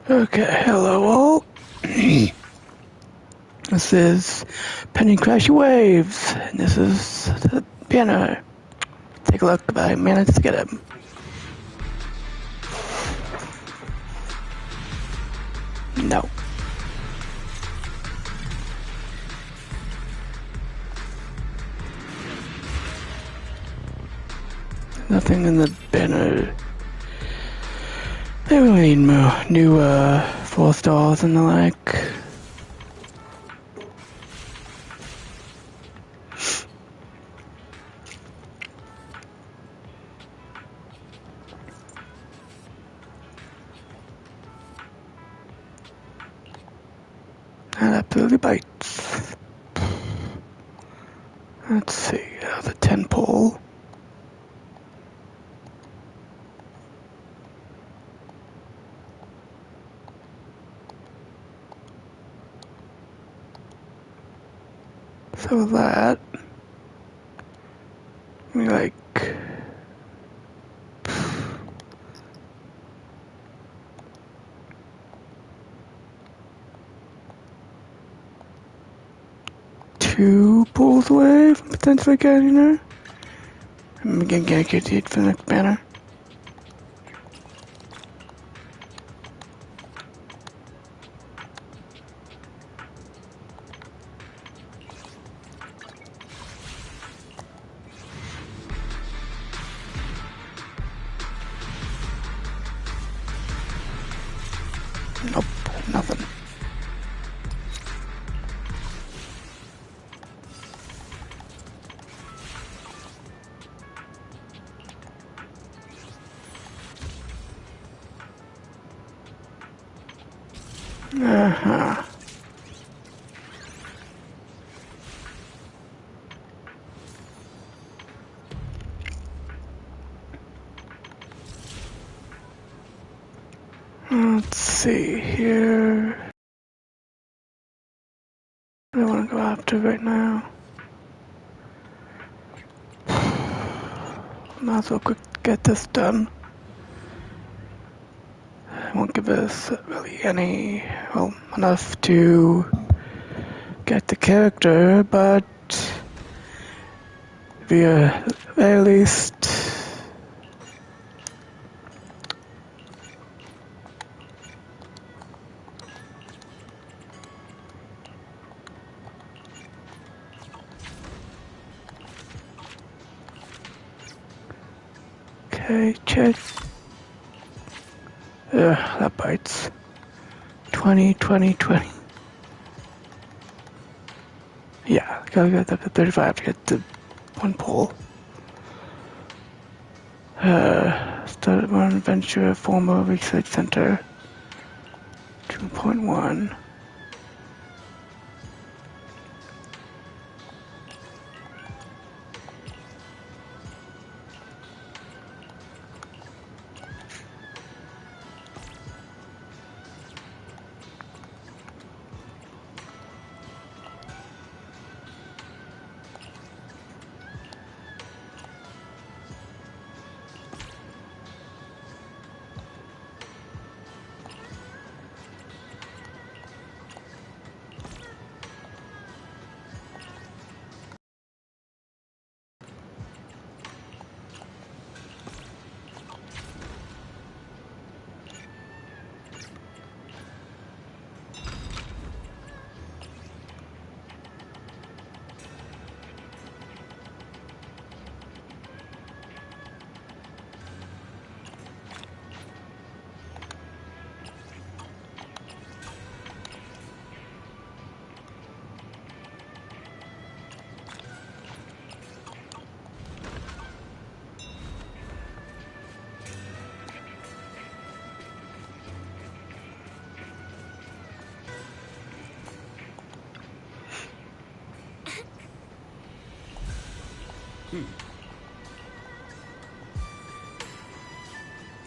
Okay, hello all. This is Penny Crash Waves, and this is the piano. Take a look if I managed to get him. No. Nothing in the banner. They really need more new 4 stars and the like. That absolutely bites. Let's see, the 10 pole. So that, we like, two pulls away from potentially getting her. I'm gonna get it for the next banner. Nope, nothing. Uh-huh. Let's see here. What do I want to go after right now? Might as well quick get this done. I won't give us really any, well, enough to get the character, but via very least. Okay, check. That bites. 20, 20, 20. Yeah, gotta get up to 35 to get the one pull. Started one adventure, former research center. 2.1.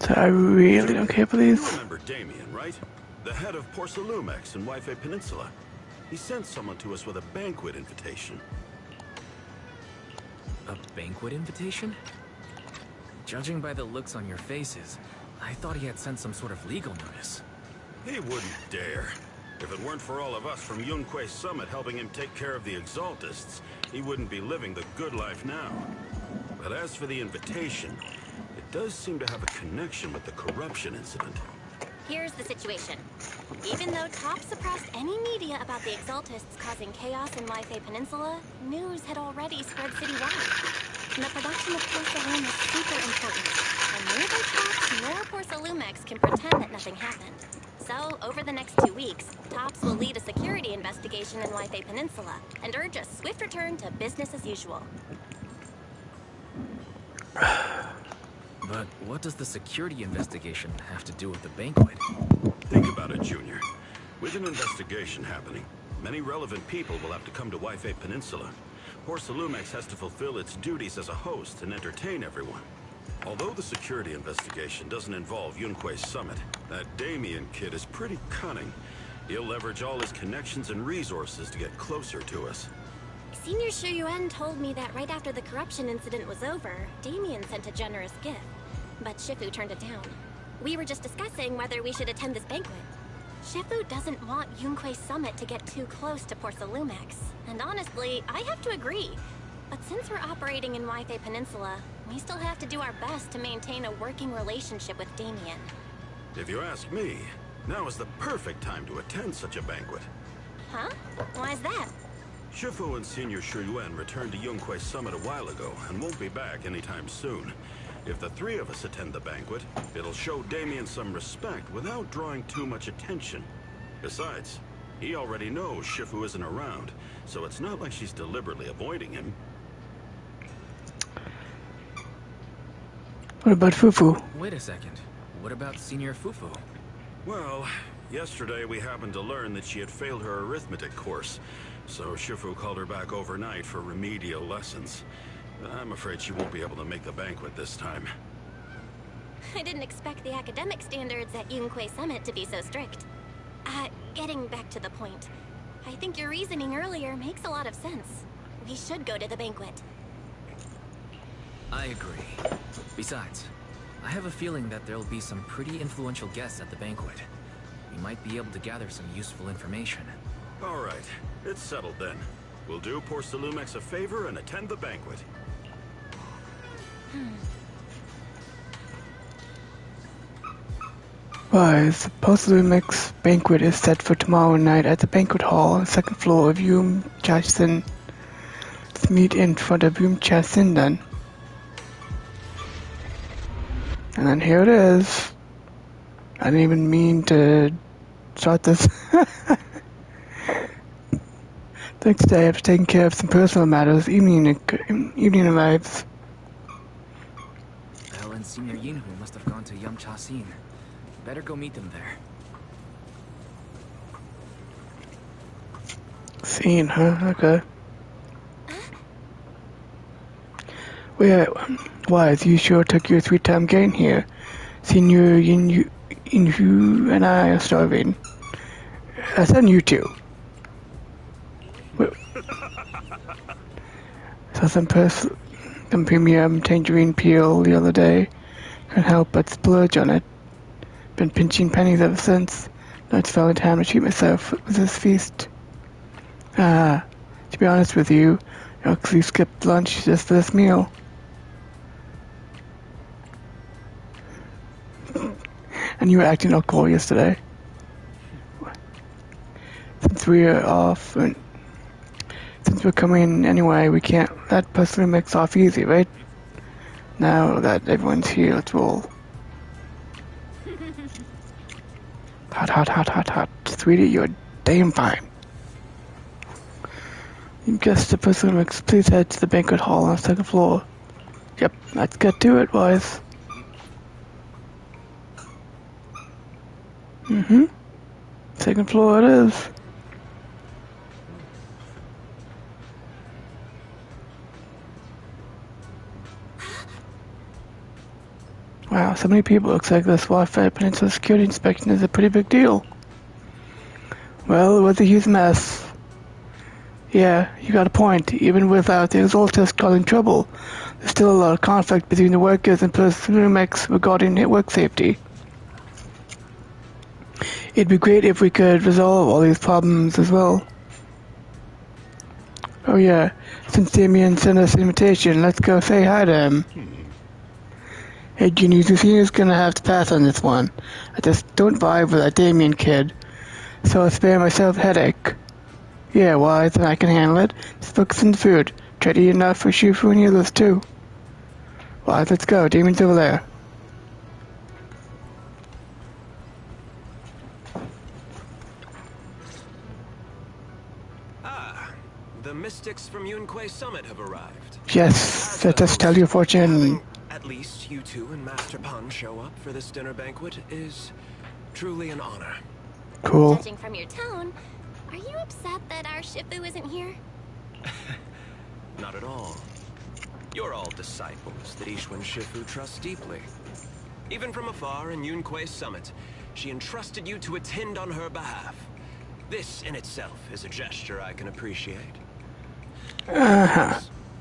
So I really don't care for these. You remember Damien, right? The head of Porcelumex in Wi-Fi Peninsula. He sent someone to us with a banquet invitation. A banquet invitation? Judging by the looks on your faces, I thought he had sent some sort of legal notice. He wouldn't dare. If it weren't for all of us from Yunque Summit helping him take care of the Exaltists, he wouldn't be living the good life now. But as for the invitation, it does seem to have a connection with the corruption incident. Here's the situation. Even though Top suppressed any media about the Exaltists causing chaos in Wi-Fi Peninsula, news had already spread citywide. And the production of Porcelain is super important, and neither Tops nor Porcelumex can pretend that nothing happened. So, over the next 2 weeks, Tops will lead a security investigation in Wi-Fi Peninsula and urge a swift return to business as usual. But what does the security investigation have to do with the banquet? Think about it, Junior. With an investigation happening, many relevant people will have to come to Wi-Fi Peninsula. Porcelumex has to fulfill its duties as a host and entertain everyone. Although the security investigation doesn't involve Yunque Summit, that Damien kid is pretty cunning. He'll leverage all his connections and resources to get closer to us. Senior Shuyuan told me that right after the corruption incident was over, Damien sent a generous gift. But Shifu turned it down. We were just discussing whether we should attend this banquet. Shifu doesn't want Yunque Summit to get too close to Porcelumex. And honestly, I have to agree. But since we're operating in Wi-Fi Peninsula, we still have to do our best to maintain a working relationship with Damien. If you ask me, now is the perfect time to attend such a banquet. Huh? Why's that? Shifu and Senior Shuyuan returned to Yunque Summit a while ago and won't be back anytime soon. If the three of us attend the banquet, it'll show Damien some respect without drawing too much attention. Besides, he already knows Shifu isn't around, so it's not like she's deliberately avoiding him. What about Fufu? Wait a second. What about Senior Fufu? Well, yesterday we happened to learn that she had failed her arithmetic course, so Shifu called her back overnight for remedial lessons. I'm afraid she won't be able to make the banquet this time. I didn't expect the academic standards at Yunque Summit to be so strict. Getting back to the point. I think your reasoning earlier makes a lot of sense. We should go to the banquet. I agree. Besides, I have a feeling that there'll be some pretty influential guests at the banquet. We might be able to gather some useful information. All right, it's settled then. We'll do Porcelumex a favor and attend the banquet. Wise, the Porcelumex banquet is set for tomorrow night at the banquet hall on the second floor of Yum Chasin. Let's meet in front of Yum Chasin then. And then here it is. I didn't even mean to start this. Next day, after taking care of some personal matters, evening arrives. Belle and Senior Yinhu must have gone to Yum Cha Sin. Better go meet them there. Scene, huh? Okay. Wise, you sure took your sweet time getting here. Senior Yinhu and I are starving. I said you two. Saw some premium tangerine peel the other day. Couldn't help but splurge on it. Been pinching pennies ever since. Now it's finally time to treat myself with this feast. To be honest with you, I actually skipped lunch just for this meal. And you were acting all cool yesterday. Since we're coming anyway, we can't let Porcelumex off easy, right? Now that everyone's here, let's roll. Hot, hot, hot, hot, hot. Sweetie, you're damn fine. You guessed the Porcelumex, please head to the banquet hall on the second floor. Yep, let's get to it, boys. Second floor it is. Wow, so many people. Looks like this Wi-Fi Peninsula security inspection is a pretty big deal. Well, it was a huge mess. Yeah, you got a point. Even without the Exaltists causing trouble, there's still a lot of conflict between the workers and Porcelumex regarding work safety. It'd be great if we could resolve all these problems as well. Oh yeah, since Damien sent us an invitation, let's go say hi to him. Hey Junior, Lucina's gonna have to pass on this one. I just don't vibe with that Damien kid. So I'll spare myself a headache. Yeah, wise, and I can handle it. Just focus on the food. Try to eat enough for Shufu and the others too. Wise, let's go. Damien's over there. The mystics from Yunquay Summit have arrived. Yes, let us tell your fortune. Having at least you two and Master Pun show up for this dinner banquet is truly an honor. Cool. Judging from your tone, are you upset that our Shifu isn't here? Not at all. You're all disciples that Ishwan Shifu trusts deeply. Even from afar in Yunquay Summit, she entrusted you to attend on her behalf. This in itself is a gesture I can appreciate.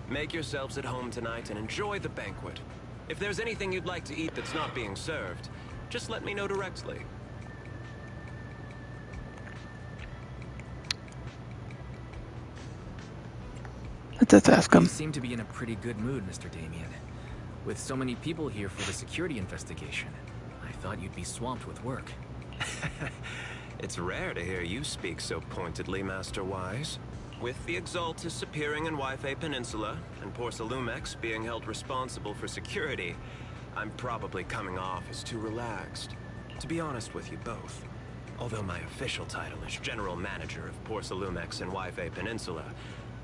Make yourselves at home tonight and enjoy the banquet. If there's anything you'd like to eat that's not being served, just let me know directly. Let's ask him. You seem to be in a pretty good mood, Mr. Damien. With so many people here for the security investigation, I thought you'd be swamped with work. It's rare to hear you speak so pointedly, Master Wise. With the Exaltus appearing in Wi-Fi Peninsula, and Porsalumex being held responsible for security, I'm probably coming off as too relaxed. To be honest with you both, although my official title is General Manager of Porsalumex and Wi-Fi Peninsula,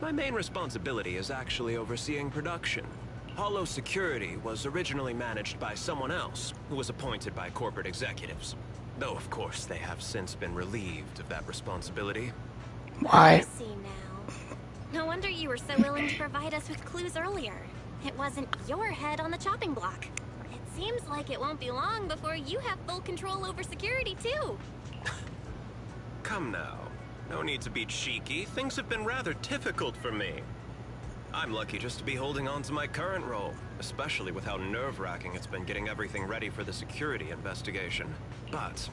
my main responsibility is actually overseeing production. Hollow Security was originally managed by someone else, who was appointed by corporate executives. Though, of course, they have since been relieved of that responsibility. Why? I see now. No wonder you were so willing to provide us with clues earlier. It wasn't your head on the chopping block. It seems like it won't be long before you have full control over security, too. Come now. No need to be cheeky. Things have been rather difficult for me. I'm lucky just to be holding on to my current role, especially with how nerve-wracking it's been getting everything ready for the security investigation. But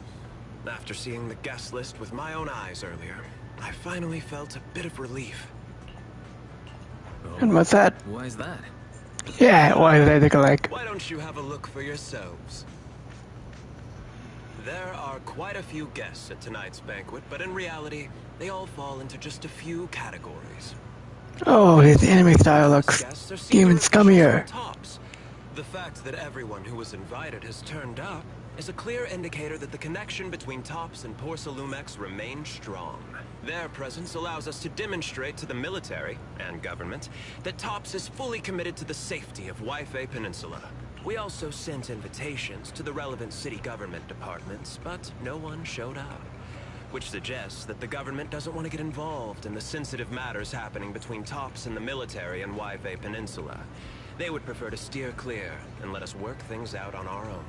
after seeing the guest list with my own eyes earlier, I finally felt a bit of relief. And what's that? Why is that? Yeah, why did I think alike? Why don't you have a look for yourselves? There are quite a few guests at tonight's banquet, but in reality, they all fall into just a few categories. Oh, his anime style looks even scummier. Tops. The fact that everyone who was invited has turned up is a clear indicator that the connection between Tops and Porsalumex remains strong. Their presence allows us to demonstrate to the military and government that Tops is fully committed to the safety of Wi-Fi Peninsula. We also sent invitations to the relevant city government departments, but no one showed up. Which suggests that the government doesn't want to get involved in the sensitive matters happening between Tops and the military and Wi-Fi Peninsula. They would prefer to steer clear and let us work things out on our own.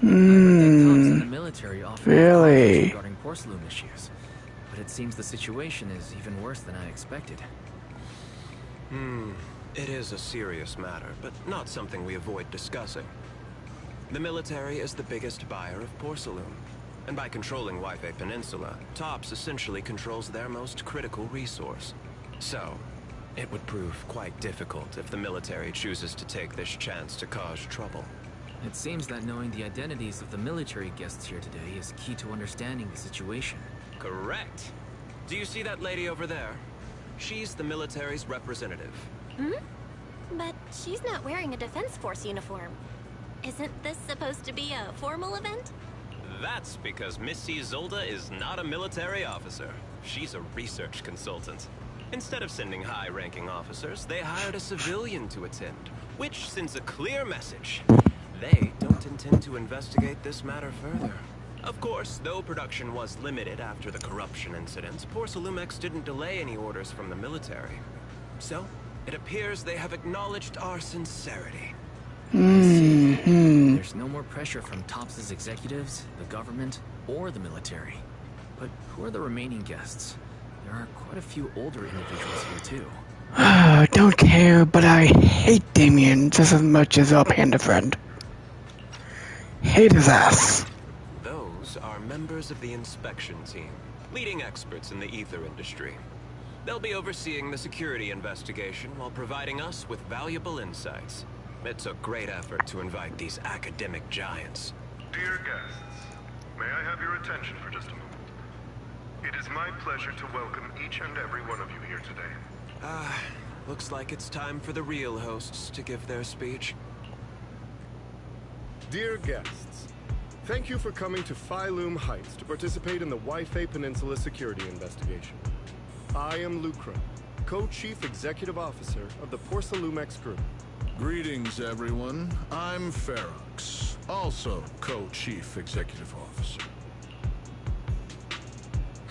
I heard that Tops and the military often really? regarding porcelain issues, but it seems the situation is even worse than I expected. It is a serious matter, but not something we avoid discussing. The military is the biggest buyer of porcelain. And by controlling Wi-Fi Peninsula, Tops essentially controls their most critical resource. So, it would prove quite difficult if the military chooses to take this chance to cause trouble. It seems that knowing the identities of the military guests here today is key to understanding the situation. Correct. Do you see that lady over there? She's the military's representative. But she's not wearing a Defense Force uniform. Isn't this supposed to be a formal event? That's because Missy Zolda is not a military officer. She's a research consultant. Instead of sending high-ranking officers, they hired a civilian to attend, which sends a clear message. They don't intend to investigate this matter further. Of course, though production was limited after the corruption incidents, Porsalumex didn't delay any orders from the military. So, it appears they have acknowledged our sincerity. There's no more pressure from Tops' executives, the government, or the military. But who are the remaining guests? There are quite a few older individuals here too. Don't care, but I hate Damien just as much as our panda friend. Hate his ass. Those are members members of the inspection team, leading experts in the ether industry. They'll be overseeing the security investigation while providing us with valuable insights. It took great effort to invite these academic giants. Dear guests, may I have your attention for just a moment? It is my pleasure to welcome each and every one of you here today. Looks like it's time for the real hosts to give their speech. Dear guests, thank you for coming to Phylum Heights to participate in the Wi-Fi Peninsula security investigation. I am Lucro, Co-Chief Executive Officer of the Porsalumex Group. Greetings, everyone. I'm Ferox, also Co-Chief Executive Officer.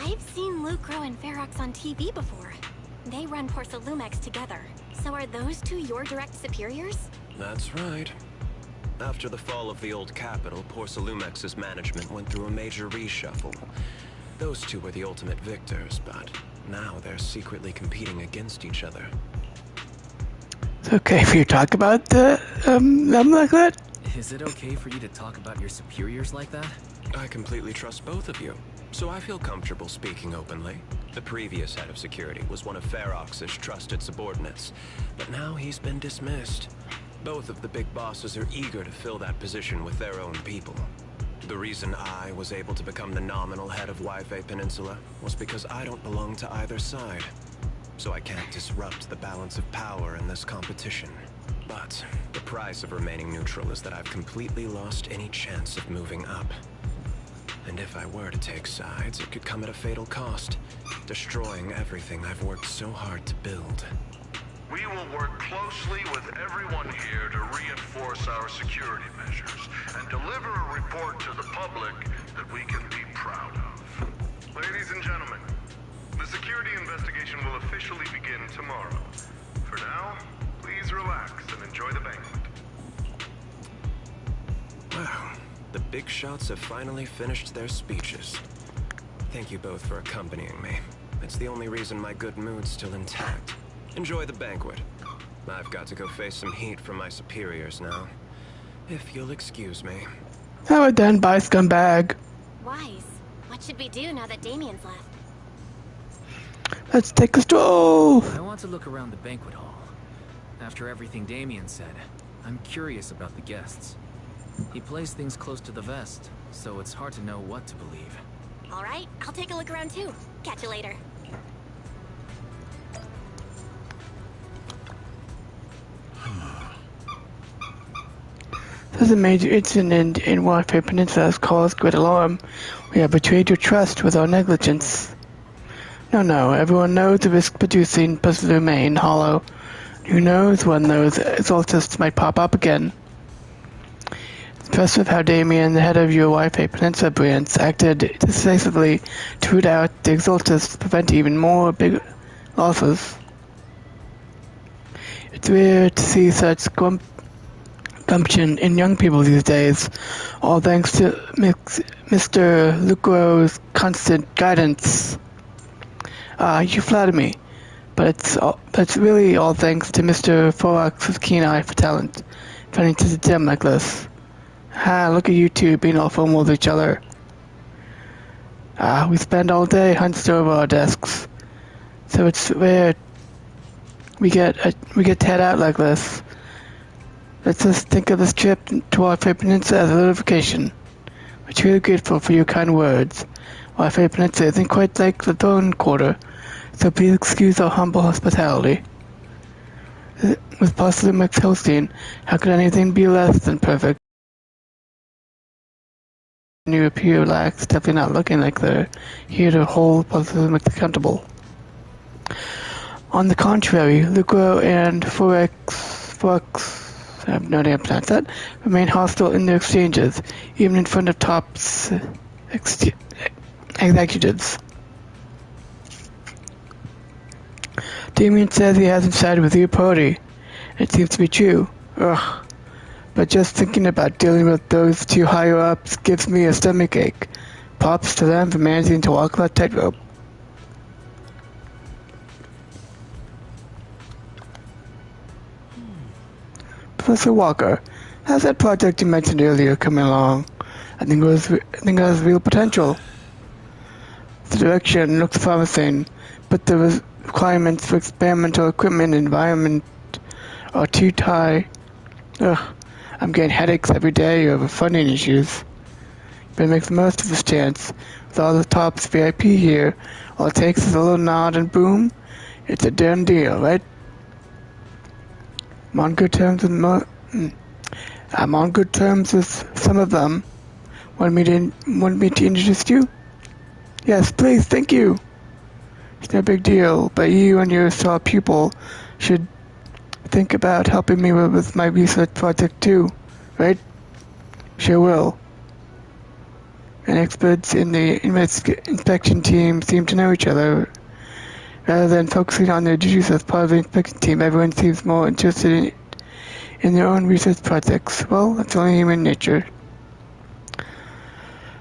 I've seen Lucro and Ferox on TV before. They run Porsalumex together. So are those two your direct superiors? That's right. After the fall of the old capital, Porsalumex's management went through a major reshuffle. Those two were the ultimate victors, but now they're secretly competing against each other. It's okay if you talk about them like that? Is it okay for you to talk about your superiors like that? I completely trust both of you, so I feel comfortable speaking openly. The previous head of security was one of Ferox's trusted subordinates, but now he's been dismissed. Both of the big bosses are eager to fill that position with their own people. The reason I was able to become the nominal head of Wi-Fi Peninsula was because I don't belong to either side. So I can't disrupt the balance of power in this competition. But the price of remaining neutral is that I've completely lost any chance of moving up. And if I were to take sides, it could come at a fatal cost, destroying everything I've worked so hard to build. We will work closely with everyone here to reinforce our security measures and deliver a report to the public that we can be proud of. Ladies and gentlemen, the security investigation will officially begin tomorrow. For now, please relax and enjoy the banquet. Wow, the big shots have finally finished their speeches. Thank you both for accompanying me. It's the only reason my good mood's still intact. Enjoy the banquet. I've got to go face some heat from my superiors now. If you'll excuse me. How about done by scumbag? Wise. What should we do now that Damien's left? Let's take a stroll. I want to look around the banquet hall. After everything Damien said, I'm curious about the guests. He plays things close to the vest, so it's hard to know what to believe. All right, I'll take a look around too. Catch you later. There's a major incident in Wi-Fi Peninsula has caused great alarm. We have betrayed your trust with our negligence. No, everyone knows the risk-producing puzzle main hollow. Who knows when those exaltists might pop up again. It's impressive how Damien, the head of your Wi-Fi Peninsula branch, acted decisively to root out the exaltists to prevent even more big losses. It's rare to see such gumption in young people these days, all thanks to Mr. Lucro's constant guidance. You flatter me, but it's really all thanks to Mr. Ferox's keen eye for talent, finding such a gem like this. Look at you two being all formal with each other. We spend all day hunched over our desks, so it's rare we get to head out like this. Let's just think of this trip to Wi-Fi Peninsula as a little vacation. We're truly grateful for your kind words. Wi-Fi Peninsula isn't quite like the Throne Quarter, so please excuse our humble hospitality. With Porsalumex hosting, how could anything be less than perfect? You appear relaxed, definitely not looking like they're here to hold Porsalumex accountable. On the contrary, Lucro and Ferox, I have no idea how to pronounce that, remain hostile in their exchanges, even in front of top executives. Damien says he hasn't sided with your party. It seems to be true. Ugh. But just thinking about dealing with those two higher-ups gives me a stomachache. Props to them for managing to walk that tightrope. Professor Walker, how's that project you mentioned earlier coming along? I think it has real potential. The direction looks promising, but the requirements for experimental equipment and environment are too high. Ugh, I'm getting headaches every day over funding issues. But make the most of this chance. With all the Top's VIP here, all it takes is a little nod and boom, it's a done deal, right? I'm on good terms with some of them. Want me to introduce you? Yes, please, thank you. It's no big deal, but you and your star pupil should think about helping me with my research project too, right? Sure will. And experts in the inspection team seem to know each other. Rather than focusing on their duties as part of the inspection team, everyone seems more interested in their own research projects. Well, that's only human nature.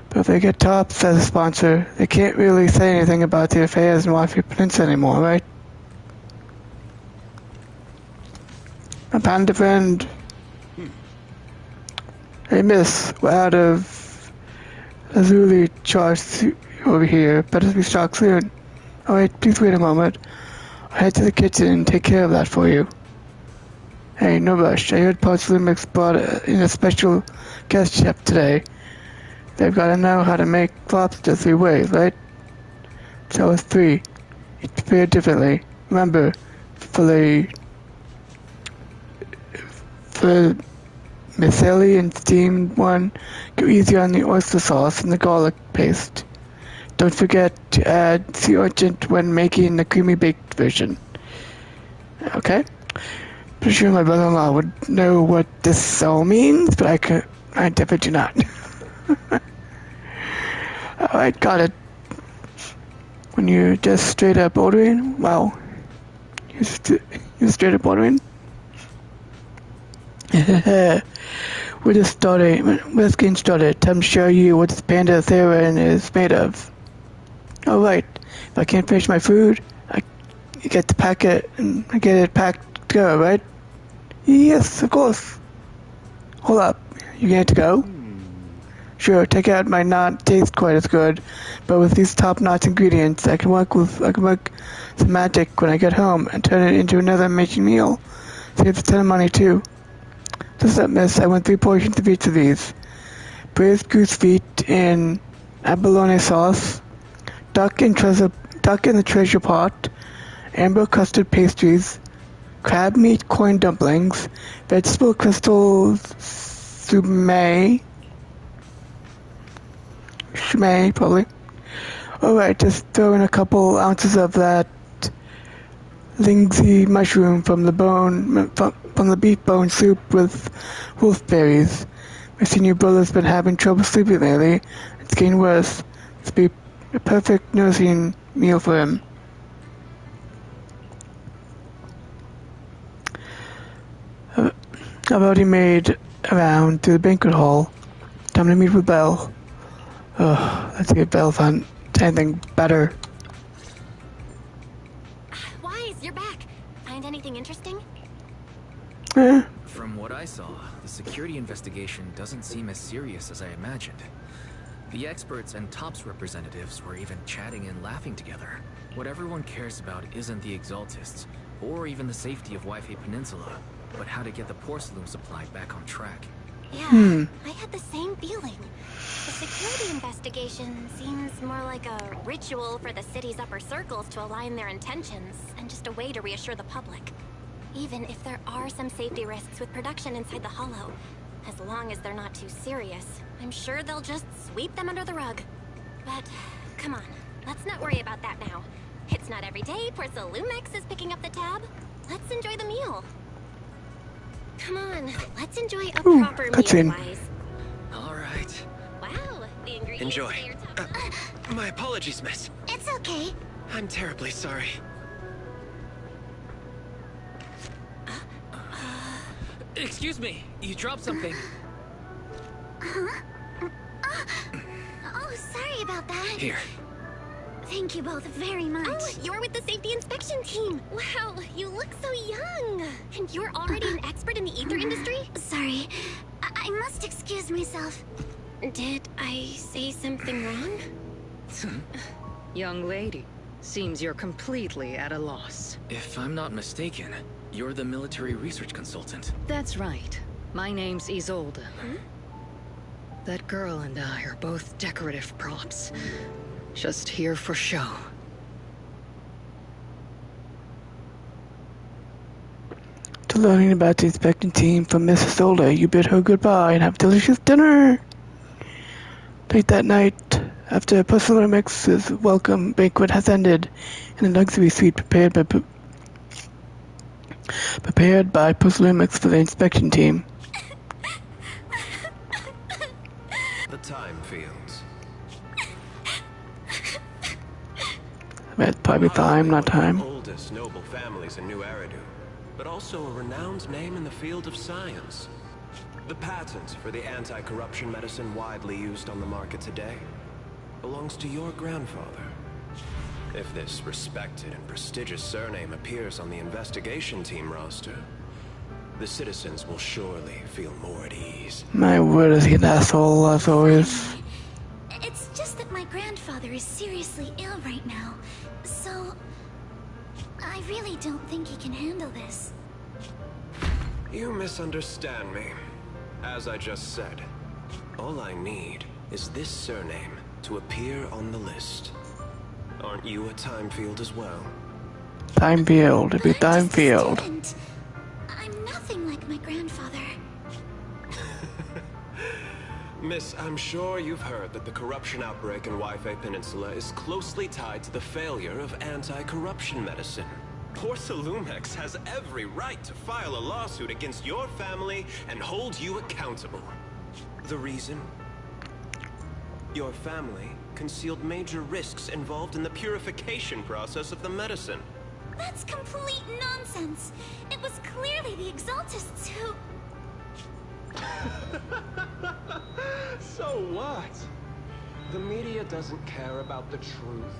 But if they get Tops as a sponsor, they can't really say anything about their affairs in Wi-Fi Peninsula anymore, right? A panda friend. Hey miss, we're out of Lazuli charge over here. Better be stocked soon. Oh wait, please wait a moment. I'll head to the kitchen and take care of that for you. Hey, no rush. I heard Porcelain brought in a special guest chef today. They've got to know how to make lobster 3 ways, right? So it's 3. It's prepared differently. Remember, for Miscellany and steamed one, go easy on the oyster sauce and the garlic paste. Don't forget to add sea urchin when making the creamy baked version. Okay? Pretty sure my brother-in-law would know what this all means, but I definitely do not. Alright, got it. When you're just straight up ordering, wow. You're straight up ordering? We're just getting started. Time to show you what this Panda Theron is made of. Alright, if I can't finish my food, you get to pack it and I get it packed to go, right? Yes, of course. Hold up, you get to go? Sure, take out might not taste quite as good, but with these top-notch ingredients, I can work some magic when I get home and turn it into another amazing meal. Saves a ton of money too. Just up, miss, I want 3 portions of each of these. Braised goose feet in abalone sauce, duck in the treasure pot, amber custard pastries, crab meat corn dumplings, vegetable crystals shumai, probably. Alright, just throw in a couple ounces of that lingsy mushroom from the beef bone soup with wolfberries. My senior brother's been having trouble sleeping lately. It's getting worse. It's be a perfect nursing meal for him. I've already made around to the banquet hall. Time to meet with Belle. Let's see if Belle found anything better. Wise, you're back. Find anything interesting? From what I saw, the security investigation doesn't seem as serious as I imagined. The experts and TOPS representatives were even chatting and laughing together. What everyone cares about isn't the Exaltists, or even the safety of Wi-Fi Peninsula, but how to get the porcelain supply back on track. Yeah, I had the same feeling. The security investigation seems more like a ritual for the city's upper circles to align their intentions, and just a way to reassure the public. Even if there are some safety risks with production inside the Hollow, as long as they're not too serious, I'm sure they'll just sweep them under the rug. But, come on, let's not worry about that now. It's not every day Porcelumex is picking up the tab. Let's enjoy the meal. Come on, let's enjoy a proper meal, Wise. All right. Wow, the ingredients Enjoy. to your top My apologies, miss. It's okay. I'm terribly sorry. Excuse me, you dropped something. Huh? Oh, sorry about that. Here. Thank you both very much. Oh, you're with the safety inspection team. Wow, you look so young. And you're already an expert in the ether industry? Sorry. I must excuse myself. Did I say something wrong? Young lady, seems you're completely at a loss. If I'm not mistaken, you're the military research consultant. That's right. My name's Isolde. That girl and I are both decorative props. Just here for show. To learning about the inspection team from Mrs. Solder, you bid her goodbye and have delicious dinner. Late that night, after Pusilumix's welcome banquet has ended, in a luxury suite prepared by Pusilumix for the inspection team. The time fields. That's probably time, not time. One of the oldest noble families in New Eridu, but also a renowned name in the field of science. The patent for the anti-corruption medicine widely used on the market today belongs to your grandfather. If this respected and prestigious surname appears on the investigation team roster, the citizens will surely feel more at ease. My word, is he an asshole as always. It's just that my grandfather is seriously ill right now, so I really don't think he can handle this. You misunderstand me. As I just said, all I need is this surname to appear on the list. Aren't you a time field as well? Time field, it'd be I'm time just a field. student. I'm nothing like my grandfather. Miss, I'm sure you've heard that the corruption outbreak in Waifei Peninsula is closely tied to the failure of anti-corruption medicine. Porcelumex has every right to file a lawsuit against your family and hold you accountable. The reason? Your family concealed major risks involved in the purification process of the medicine. That's complete nonsense. It was clearly the Exaltists who... So what? The media doesn't care about the truth.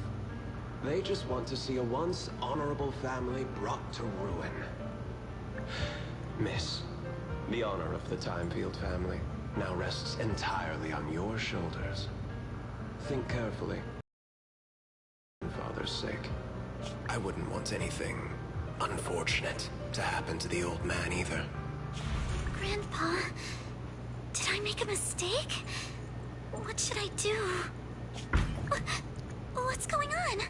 They just want to see a once honorable family brought to ruin. Miss, the honor of the Timefield family now rests entirely on your shoulders. Think carefully. For father's sake, I wouldn't want anything unfortunate to happen to the old man either. Grandpa, did I make a mistake? What should I do? What's going on?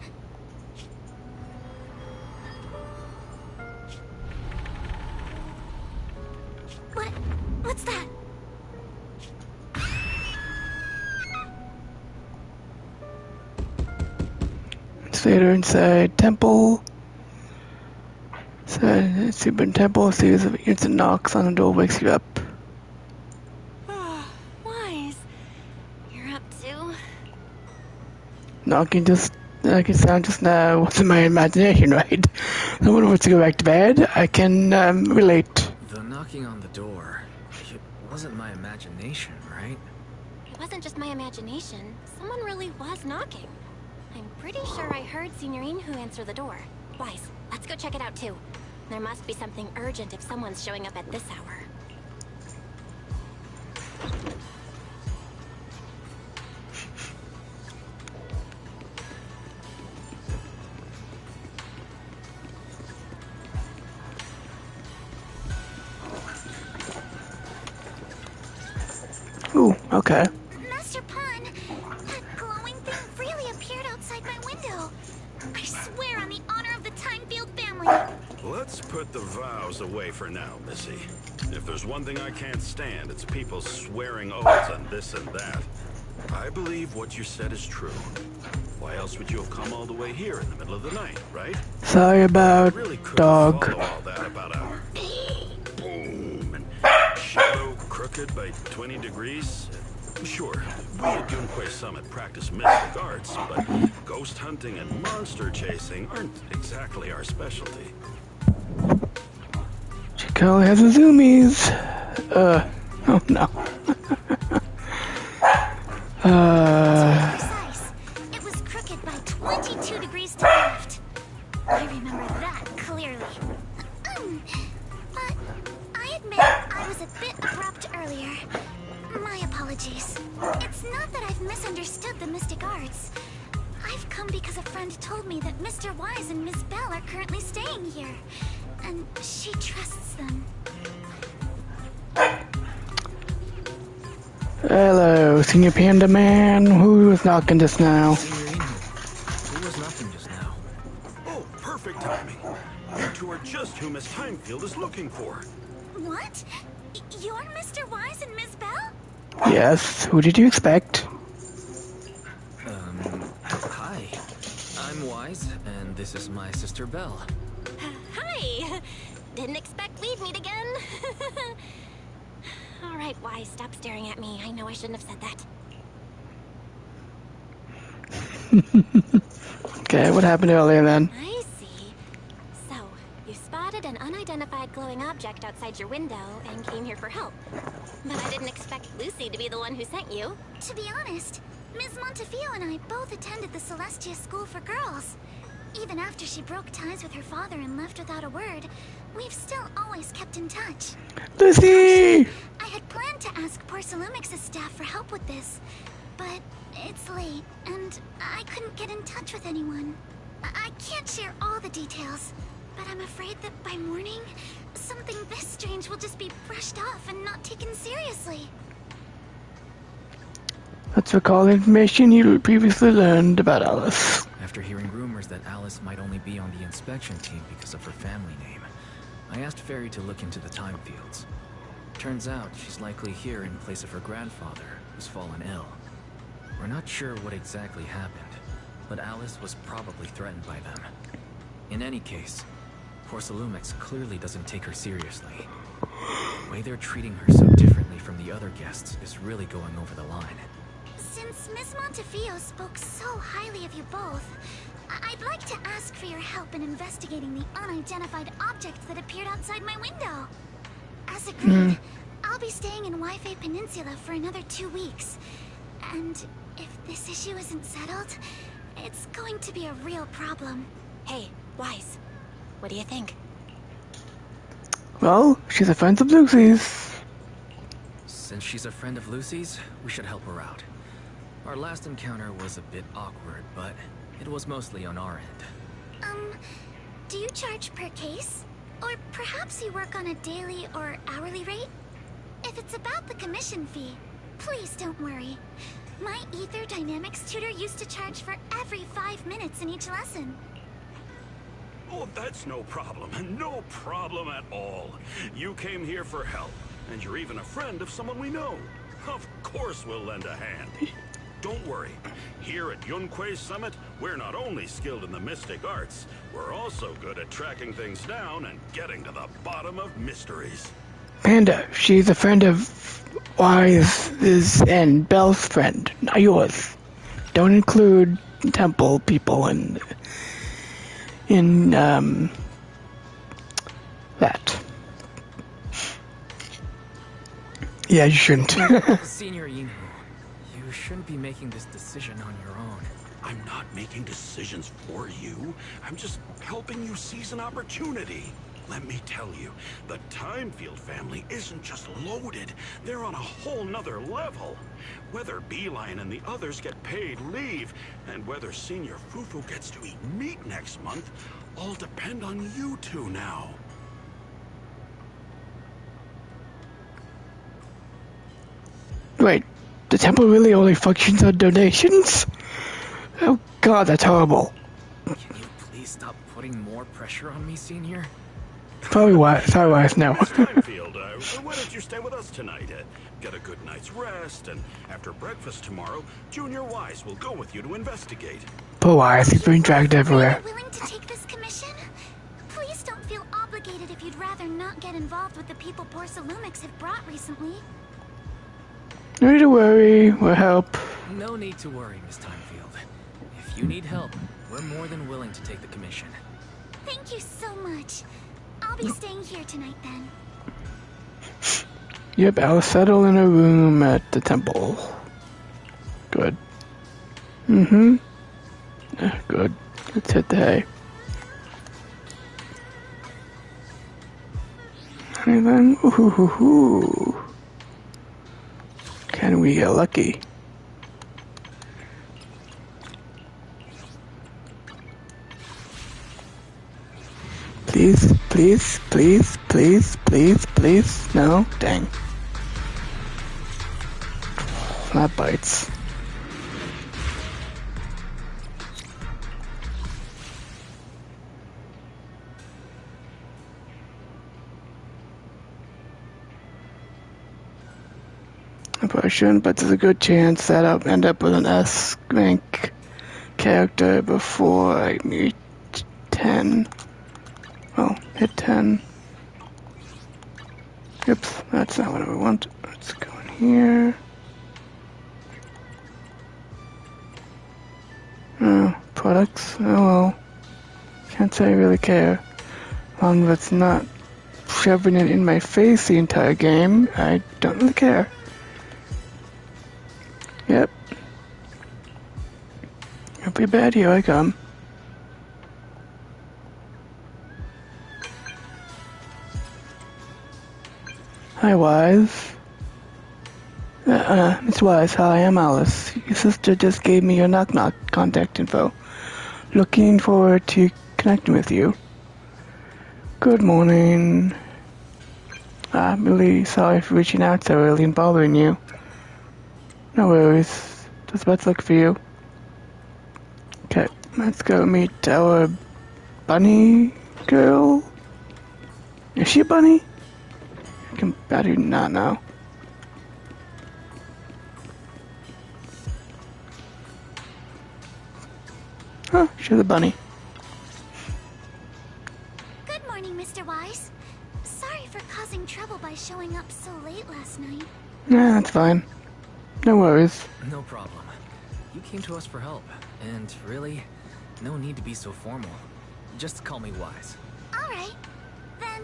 What's that? Later inside temple. So, super in temple, a series of instant knocks on the door wakes you up. Wise. You're up too? Knocking just like it sounded just now was in my imagination, right? Someone wants to go back to bed. I can relate. The knocking on the door, it wasn't my imagination, right? It wasn't just my imagination. Someone really was knocking. I'm pretty sure I heard Signorine who answered the door. Wise, let's go check it out too. There must be something urgent if someone's showing up at this hour. Ooh, okay. Master Pun, that glowing thing really appeared outside my window. I swear on the honor of the Timefield family. Let's put the vows away for now, Missy. If there's one thing I can't stand, it's people swearing oaths on this and that. I believe what you said is true. Why else would you have come all the way here in the middle of the night, right? Sorry about Really couldn't dog. follow all that about a boom and shadow crooked by 20 degrees. Sure, we at Yunque Summit practice mystic arts, but ghost hunting and monster chasing aren't exactly our specialty. Chico has a zoomies. Oh no. Precise. It was crooked by 22 degrees to the left. I remember that clearly. But I admit I was a bit abrupt earlier. My apologies. It's not that I've misunderstood the mystic arts. I've come because a friend told me that Mr. Wise and Miss Bell are currently staying here. And she trusts them. Hello, Senior Panda Man. Who is knocking just now? Who was knocking just now? Oh, perfect timing. You two are just who Miss Timefield is looking for. What? You're Mr. Wise and Miss Bell? Yes, who did you expect? Hi. I'm Wise, and this is my sister Belle. Hi! Didn't expect we'd meet again. Alright, Wise, stop staring at me. I know I shouldn't have said that. Okay, what happened earlier then? I see. So, you spotted an unidentified glowing object outside your window and came here for help. But I didn't expect Lucy to be the one who sent you. To be honest, Ms. Montefiore and I both attended the Celestia School for Girls. Even after she broke ties with her father and left without a word, we've still always kept in touch. Lucy! I had planned to ask Porcelumix's staff for help with this, but it's late, and I couldn't get in touch with anyone. I can't share all the details, but I'm afraid that by morning, something this strange will just be brushed off and not taken seriously. Let's recall the information you previously learned about Alice. After hearing rumors that Alice might only be on the inspection team because of her family name, I asked Fairy to look into the time fields. Turns out she's likely here in place of her grandfather, who's fallen ill. We're not sure what exactly happened, but Alice was probably threatened by them. In any case, Porcelumix clearly doesn't take her seriously. The way they're treating her so differently from the other guests is really going over the line. Since Miss Montefiore spoke so highly of you both, I'd like to ask for your help in investigating the unidentified object that appeared outside my window. As agreed, I'll be staying in Wi-Fi Peninsula for another 2 weeks. And if this issue isn't settled, it's going to be a real problem. Hey, Wise, what do you think? Well, she's a friend of Lucy's. Since she's a friend of Lucy's, we should help her out. Our last encounter was a bit awkward, but it was mostly on our end. Do you charge per case? Or perhaps you work on a daily or hourly rate? If it's about the commission fee, please don't worry. My Ether Dynamics tutor used to charge for every 5 minutes in each lesson. Oh, that's no problem. No problem at all. You came here for help, and you're even a friend of someone we know. Of course we'll lend a hand. Don't worry. Here at Yunque's Summit, we're not only skilled in the mystic arts, we're also good at tracking things down and getting to the bottom of mysteries. Panda, she's a friend of Wise's and Belle's friend, not yours. Don't include temple people in that. Yeah, you shouldn't. Senior Yinhu, you shouldn't be making this decision on your own. I'm not making decisions for you. I'm just helping you seize an opportunity. Let me tell you, the Timefield family isn't just loaded. They're on a whole nother level. Whether Beeline and the others get paid leave, and whether Senior Fufu gets to eat meat next month, all depend on you two now. Wait, the temple really only functions on donations? Oh god, that's horrible. Can you please stop putting more pressure on me, Senior? Sorry, Wise, no. Miss Timefield, why don't you stay with us tonight? Get a good night's rest, and after breakfast tomorrow, Junior Wise will go with you to investigate. Poor Wise, he's being dragged everywhere. Are you willing to take this commission? Please don't feel obligated if you'd rather not get involved with the people Porcelumix have brought recently. No need to worry, we'll help. No need to worry, Miss Timefield. If you need help, we're more than willing to take the commission. Thank you so much. I'll be staying here tonight then. Yep, I'll settle in a room at the temple. Good. Yeah, good. Let's hit the hay. Anything? Ooh. Can we get lucky? Please, please, please, please, please, please. No? Dang. That bites. I probably shouldn't, but there's a good chance that I'll end up with an S rank character before I meet 10. Well, hit 10. Oops, that's not what I want. Let's go in here. Oh, products? Oh well. Can't say I really care. As long as it's not shoving it in my face the entire game, I don't really care. Yep. Don't be bad, here I come. Hi, Wise. Miss Wise, hi, I'm Alice. Your sister just gave me your knock-knock contact info. Looking forward to connecting with you. Good morning. I'm really sorry for reaching out so early and bothering you. No worries. Just about to look for you. Okay, let's go meet our bunny girl. Is she a bunny? I do not know. Huh, she's a bunny. Good morning, Mr. Wise. Sorry for causing trouble by showing up so late last night. Yeah, that's fine. No worries. No problem. You came to us for help, and really, no need to be so formal. Just call me Wise. All right. Then,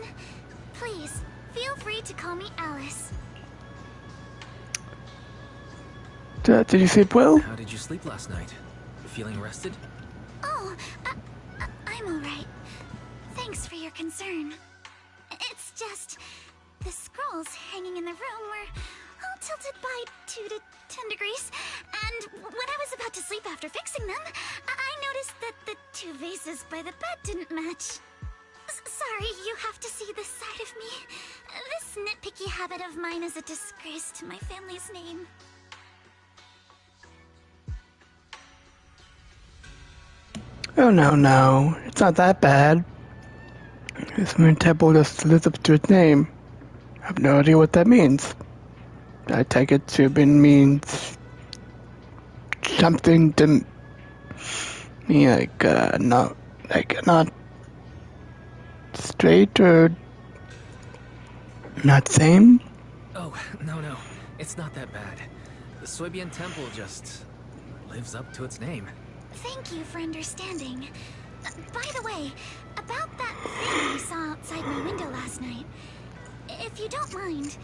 please, feel free to call me Alice. Did you sleep well? How did you sleep last night? Feeling rested? Oh, I'm all right. Thanks for your concern. It's just, the scrolls hanging in the room were all tilted by 2 to 10 degrees, and when I was about to sleep after fixing them, I noticed that the 2 vases by the bed didn't match. Sorry, you have to see this side of me. This nitpicky habit of mine is a disgrace to my family's name. Oh no, it's not that bad. This moon temple just lives up to its name. I have no idea what that means. I take it to means something to me not straight or not same. Oh, no. It's not that bad. The Soybian Temple just lives up to its name. Thank you for understanding. By the way, about that thing I saw outside my window last night. If you don't mind,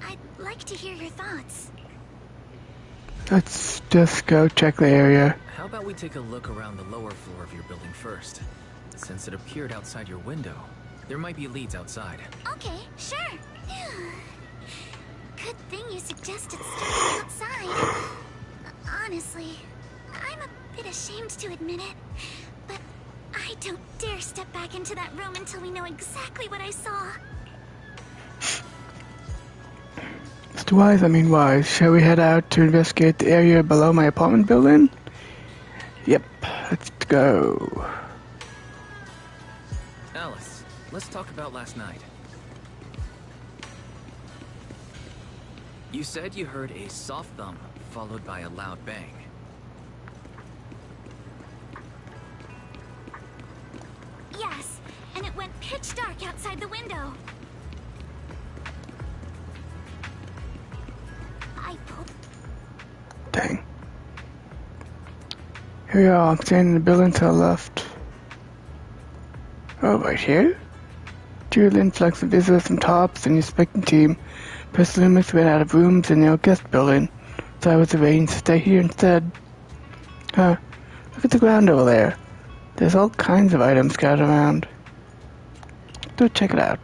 I'd like to hear your thoughts. Let's just go check the area. How about we take a look around the lower floor of your building first? Since it appeared outside your window, there might be leads outside. Okay, sure. Good thing you suggested starting outside. Honestly, I'm a bit ashamed to admit it, but I don't dare step back into that room until we know exactly what I saw. Mr. Wise, shall we head out to investigate the area below my apartment building? Yep, let's go. Alice, let's talk about last night. You said you heard a soft thump followed by a loud bang. Yes, and it went pitch dark outside the window. I pulled... Dang. Here we are, I'm standing in the building to the left. Oh, right here? Due to the influx of visitors from Tops and the inspecting team, Loomis ran out of rooms in the guest building, so I was arranged to stay here instead. Huh, look at the ground over there. There's all kinds of items scattered around. Go check it out.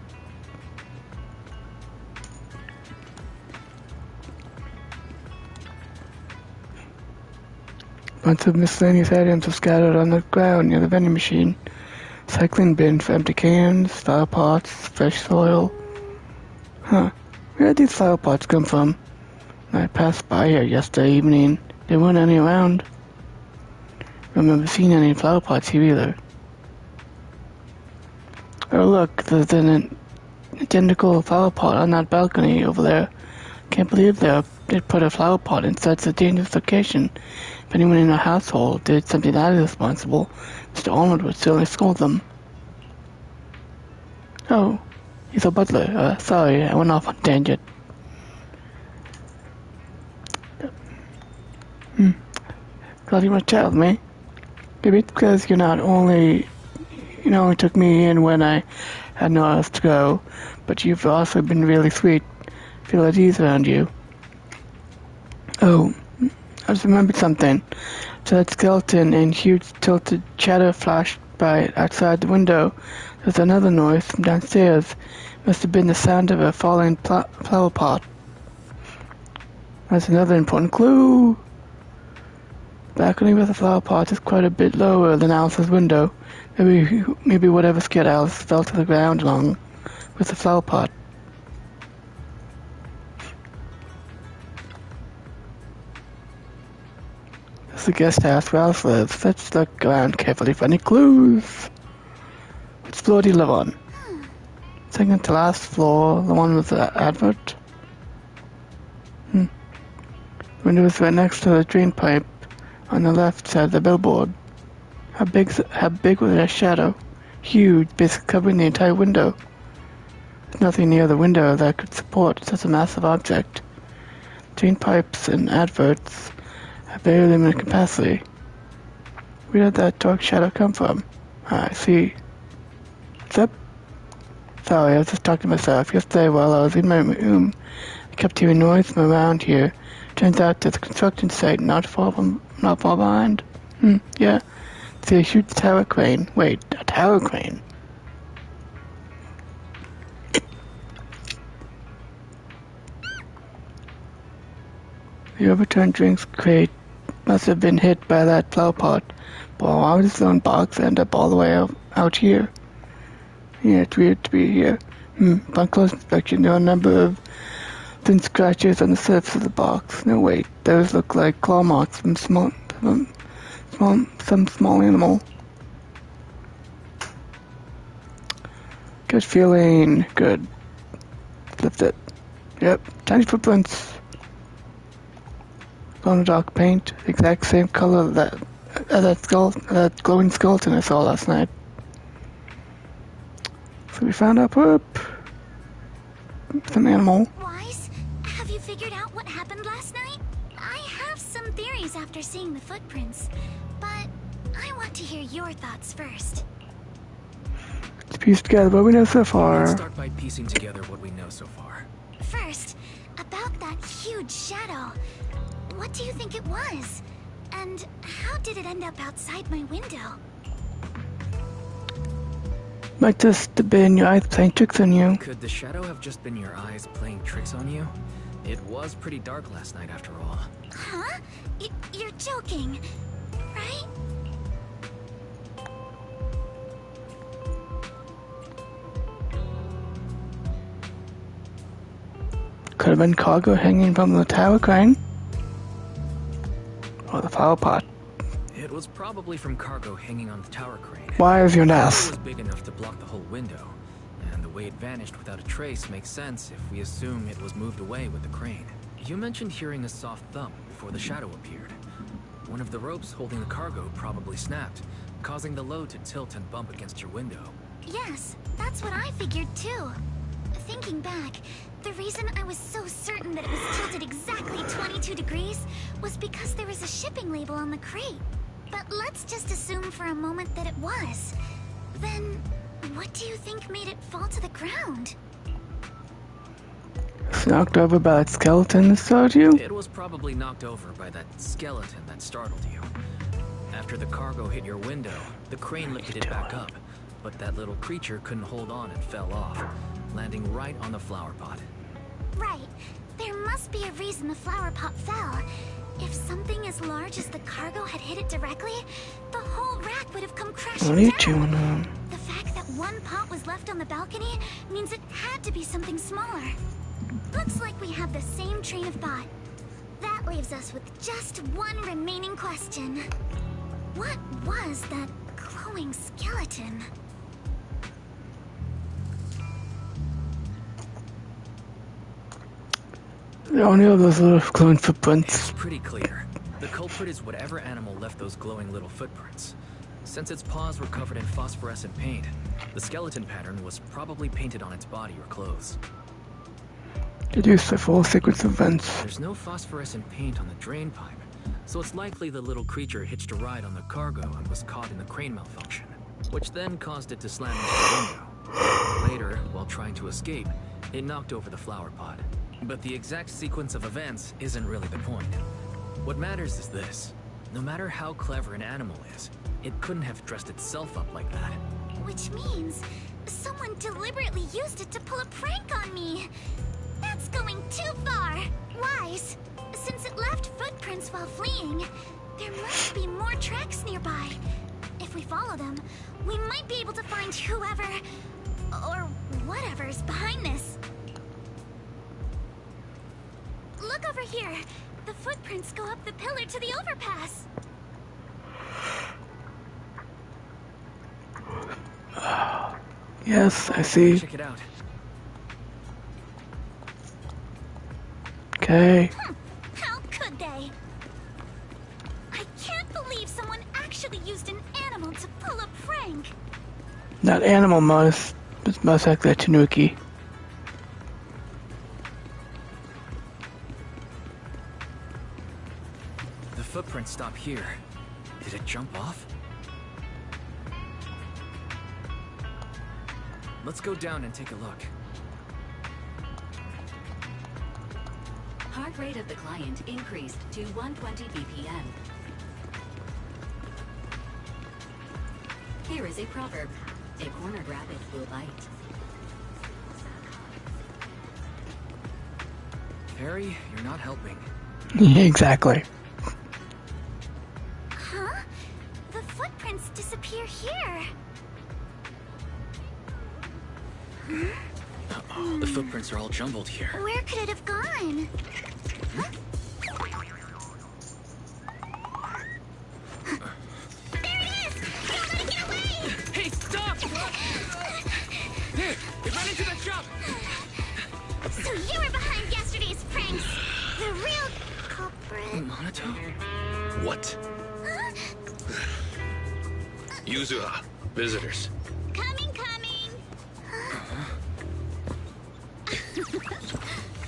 Bunch of miscellaneous items are scattered on the ground near the vending machine. Cycling bin for empty cans, flower pots, fresh soil. Huh. Where did these flower pots come from? I passed by here yesterday evening. There weren't any around. I don't remember seeing any flower pots here either. Oh look, there's an identical flower pot on that balcony over there. Can't believe they put a flower pot in such a dangerous location. If anyone in our household did something that irresponsible, Mr. Arnold would certainly scold them. Oh, he's a butler. Sorry, I went off on a tangent. Glad you want to chat with me. Maybe it's because you only took me in when I had nowhere else to go, but you've also been really sweet. Feel at ease around you. Oh, I just remembered something. So that skeleton and huge tilted shadow flashed by outside the window. There's another noise from downstairs. Must have been the sound of a falling flower pot. That's another important clue. Balcony with a flower pot is quite a bit lower than Alice's window. Maybe whatever scared Alice fell to the ground along with the flower pot. This is the guest house where Alice lives. Let's look around carefully for any clues. Which floor do you live on? Second to last floor, the one with the advert. The window is right next to the drain pipe on the left side of the billboard. How big was that shadow? Huge, basically covering the entire window. There's nothing near the window that could support such a massive object. Drain pipes and adverts have very limited capacity. Where did that dark shadow come from? I see. What's up? Sorry, I was just talking to myself. Yesterday while I was in my room, I kept hearing noise from around here. Turns out there's a construction site not far behind. Yeah. See a huge tower crane. Wait, a tower crane? The overturned drinks crate must have been hit by that flower pot. But why would this lone box end up all the way out here? Yeah, it's weird to be here. Upon close inspection, there are a number of thin scratches on the surface of the box. No, wait, those look like claw marks from some small animal. Good feeling. Good. Lift it. Yep. Tiny footprints. Glow dark paint. Exact same color that glowing skeleton I saw last night. So we found our poop. Some animal. Wise, have you figured out what happened last night? I have some theories after seeing the footprints, but I want to hear your thoughts first. Let's piece together what we know so far. Let's start by piecing together what we know so far. First, about that huge shadow. What do you think it was? And how did it end up outside my window? Might just have been your eyes playing tricks on you. Could the shadow have just been your eyes playing tricks on you? It was pretty dark last night after all. Huh? You're joking, right? Could have been cargo hanging from the tower crane. Or the flower pot. It was probably from cargo hanging on the tower crane. Why is your It nest? was big enough to block the whole window, and the way it vanished without a trace makes sense if we assume it was moved away with the crane. You mentioned hearing a soft thump before the shadow appeared. One of the ropes holding the cargo probably snapped, causing the load to tilt and bump against your window. Yes, that's what I figured too. Thinking back, the reason I was so certain that it was tilted exactly 22 degrees was because there was a shipping label on the crate. But let's just assume for a moment that it was. Then, what do you think made it fall to the ground? It's knocked over by that skeleton that startled you? It was probably knocked over by that skeleton that startled you. After the cargo hit your window, the crane lifted it back up, but that little creature couldn't hold on and fell off, landing right on the flower pot. Right. There must be a reason the flower pot fell. If something as large as the cargo had hit it directly, the whole rack would have come crashing What are you down. doing? The fact that one pot was left on the balcony means it had to be something smaller. Looks like we have the same train of thought. That leaves us with just one remaining question. What was that glowing skeleton? There are only all those little glowing footprints. It's pretty clear. The culprit is whatever animal left those glowing little footprints. Since its paws were covered in phosphorescent paint, the skeleton pattern was probably painted on its body or clothes. Deduce the full sequence of events. There's no phosphorescent paint on the drain pipe, so it's likely the little creature hitched a ride on the cargo and was caught in the crane malfunction, which then caused it to slam into the window. Later, while trying to escape, it knocked over the flower pot. But the exact sequence of events isn't really the point. What matters is this. No matter how clever an animal is, it couldn't have dressed itself up like that. Which means someone deliberately used it to pull a prank on me. That's going too far. Wise, since it left footprints while fleeing, there must be more tracks nearby. If we follow them, we might be able to find whoever or whatever's behind this. Look over here. The footprints go up the pillar to the overpass. Yes, I see. Check it out. Okay. How could they? I can't believe someone actually used an animal to pull a prank. That animal must likely a tanuki. The footprints stop here. Did it jump off? Let's go down and take a look. Heart rate of the client increased to 120 BPM. Here is a proverb. A cornered rabbit will bite. Harry, you're not helping. Exactly. Huh? The footprints disappear here. Uh-oh, the footprints are all jumbled here. Where could it have gone? Huh? There it is! Don't let it get away! Hey, stop! Here, it ran into the shop! So you were behind yesterday's pranks! The real culprit. Monato? What? Huh? Yuzuha, visitors. Coming!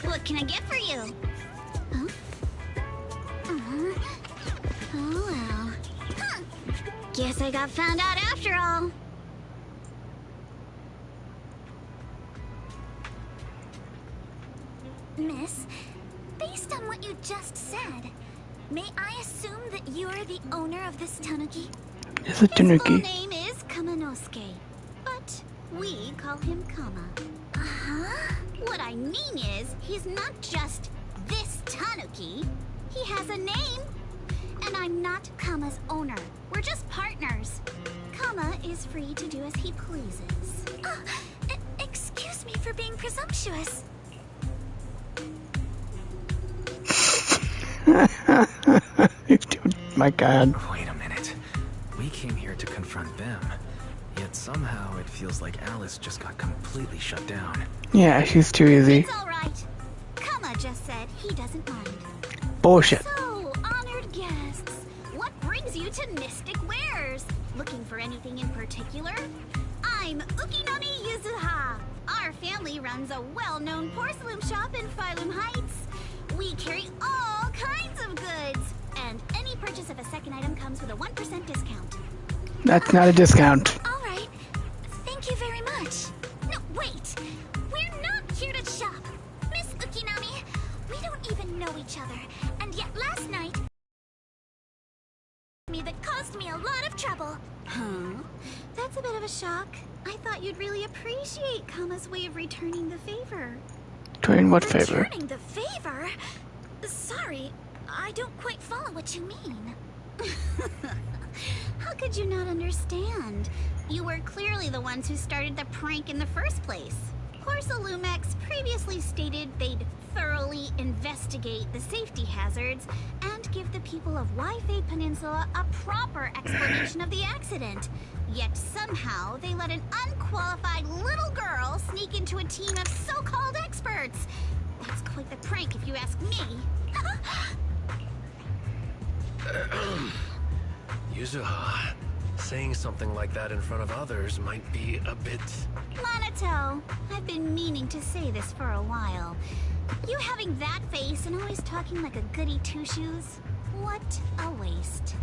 What can I get for you? Huh? Oh well. Huh. Guess I got found out after all. Miss, based on what you just said, may I assume that you are the owner of this tanuki? It's a tanuki. His full name is Kamanosuke, but we call him Kama. Uh-huh. What I mean is, he's not just this tanuki. He has a name. And I'm not Kama's owner. We're just partners. Kama is free to do as he pleases. Excuse me for being presumptuous. My God. Wait a minute. We came here to confront them. Yet somehow it feels like Alice just got completely shut down. Yeah, she's too easy. It's all right. Kama just said he doesn't mind. Bullshit. So, honored guests, what brings you to Mystic Wares? Looking for anything in particular? I'm Ukinami Yuzuha. Our family runs a well-known porcelain shop in Phylum Heights. We carry all kinds of goods, and any purchase of a second item comes with a 1% discount. That's not a discount. All right. Thank you very much. No, wait. We're not here to shop. Miss Ukinami, we don't even know each other. And yet last night... that caused me a lot of trouble. Huh? That's a bit of a shock. I thought you'd really appreciate Kama's way of returning the favor. Returning what favor? Returning the favor? Sorry, I don't quite follow what you mean. How could you not understand? You were clearly the ones who started the prank in the first place. Porsalumex previously stated they'd thoroughly investigate the safety hazards and give the people of Wi-Fi Peninsula a proper explanation of the accident. Yet somehow they let an unqualified little girl sneak into a team of so-called experts. That's quite the prank if you ask me. Yuzuha, saying something like that in front of others might be a bit... Monato, I've been meaning to say this for a while. You having that face and always talking like a goody two-shoes? What a waste.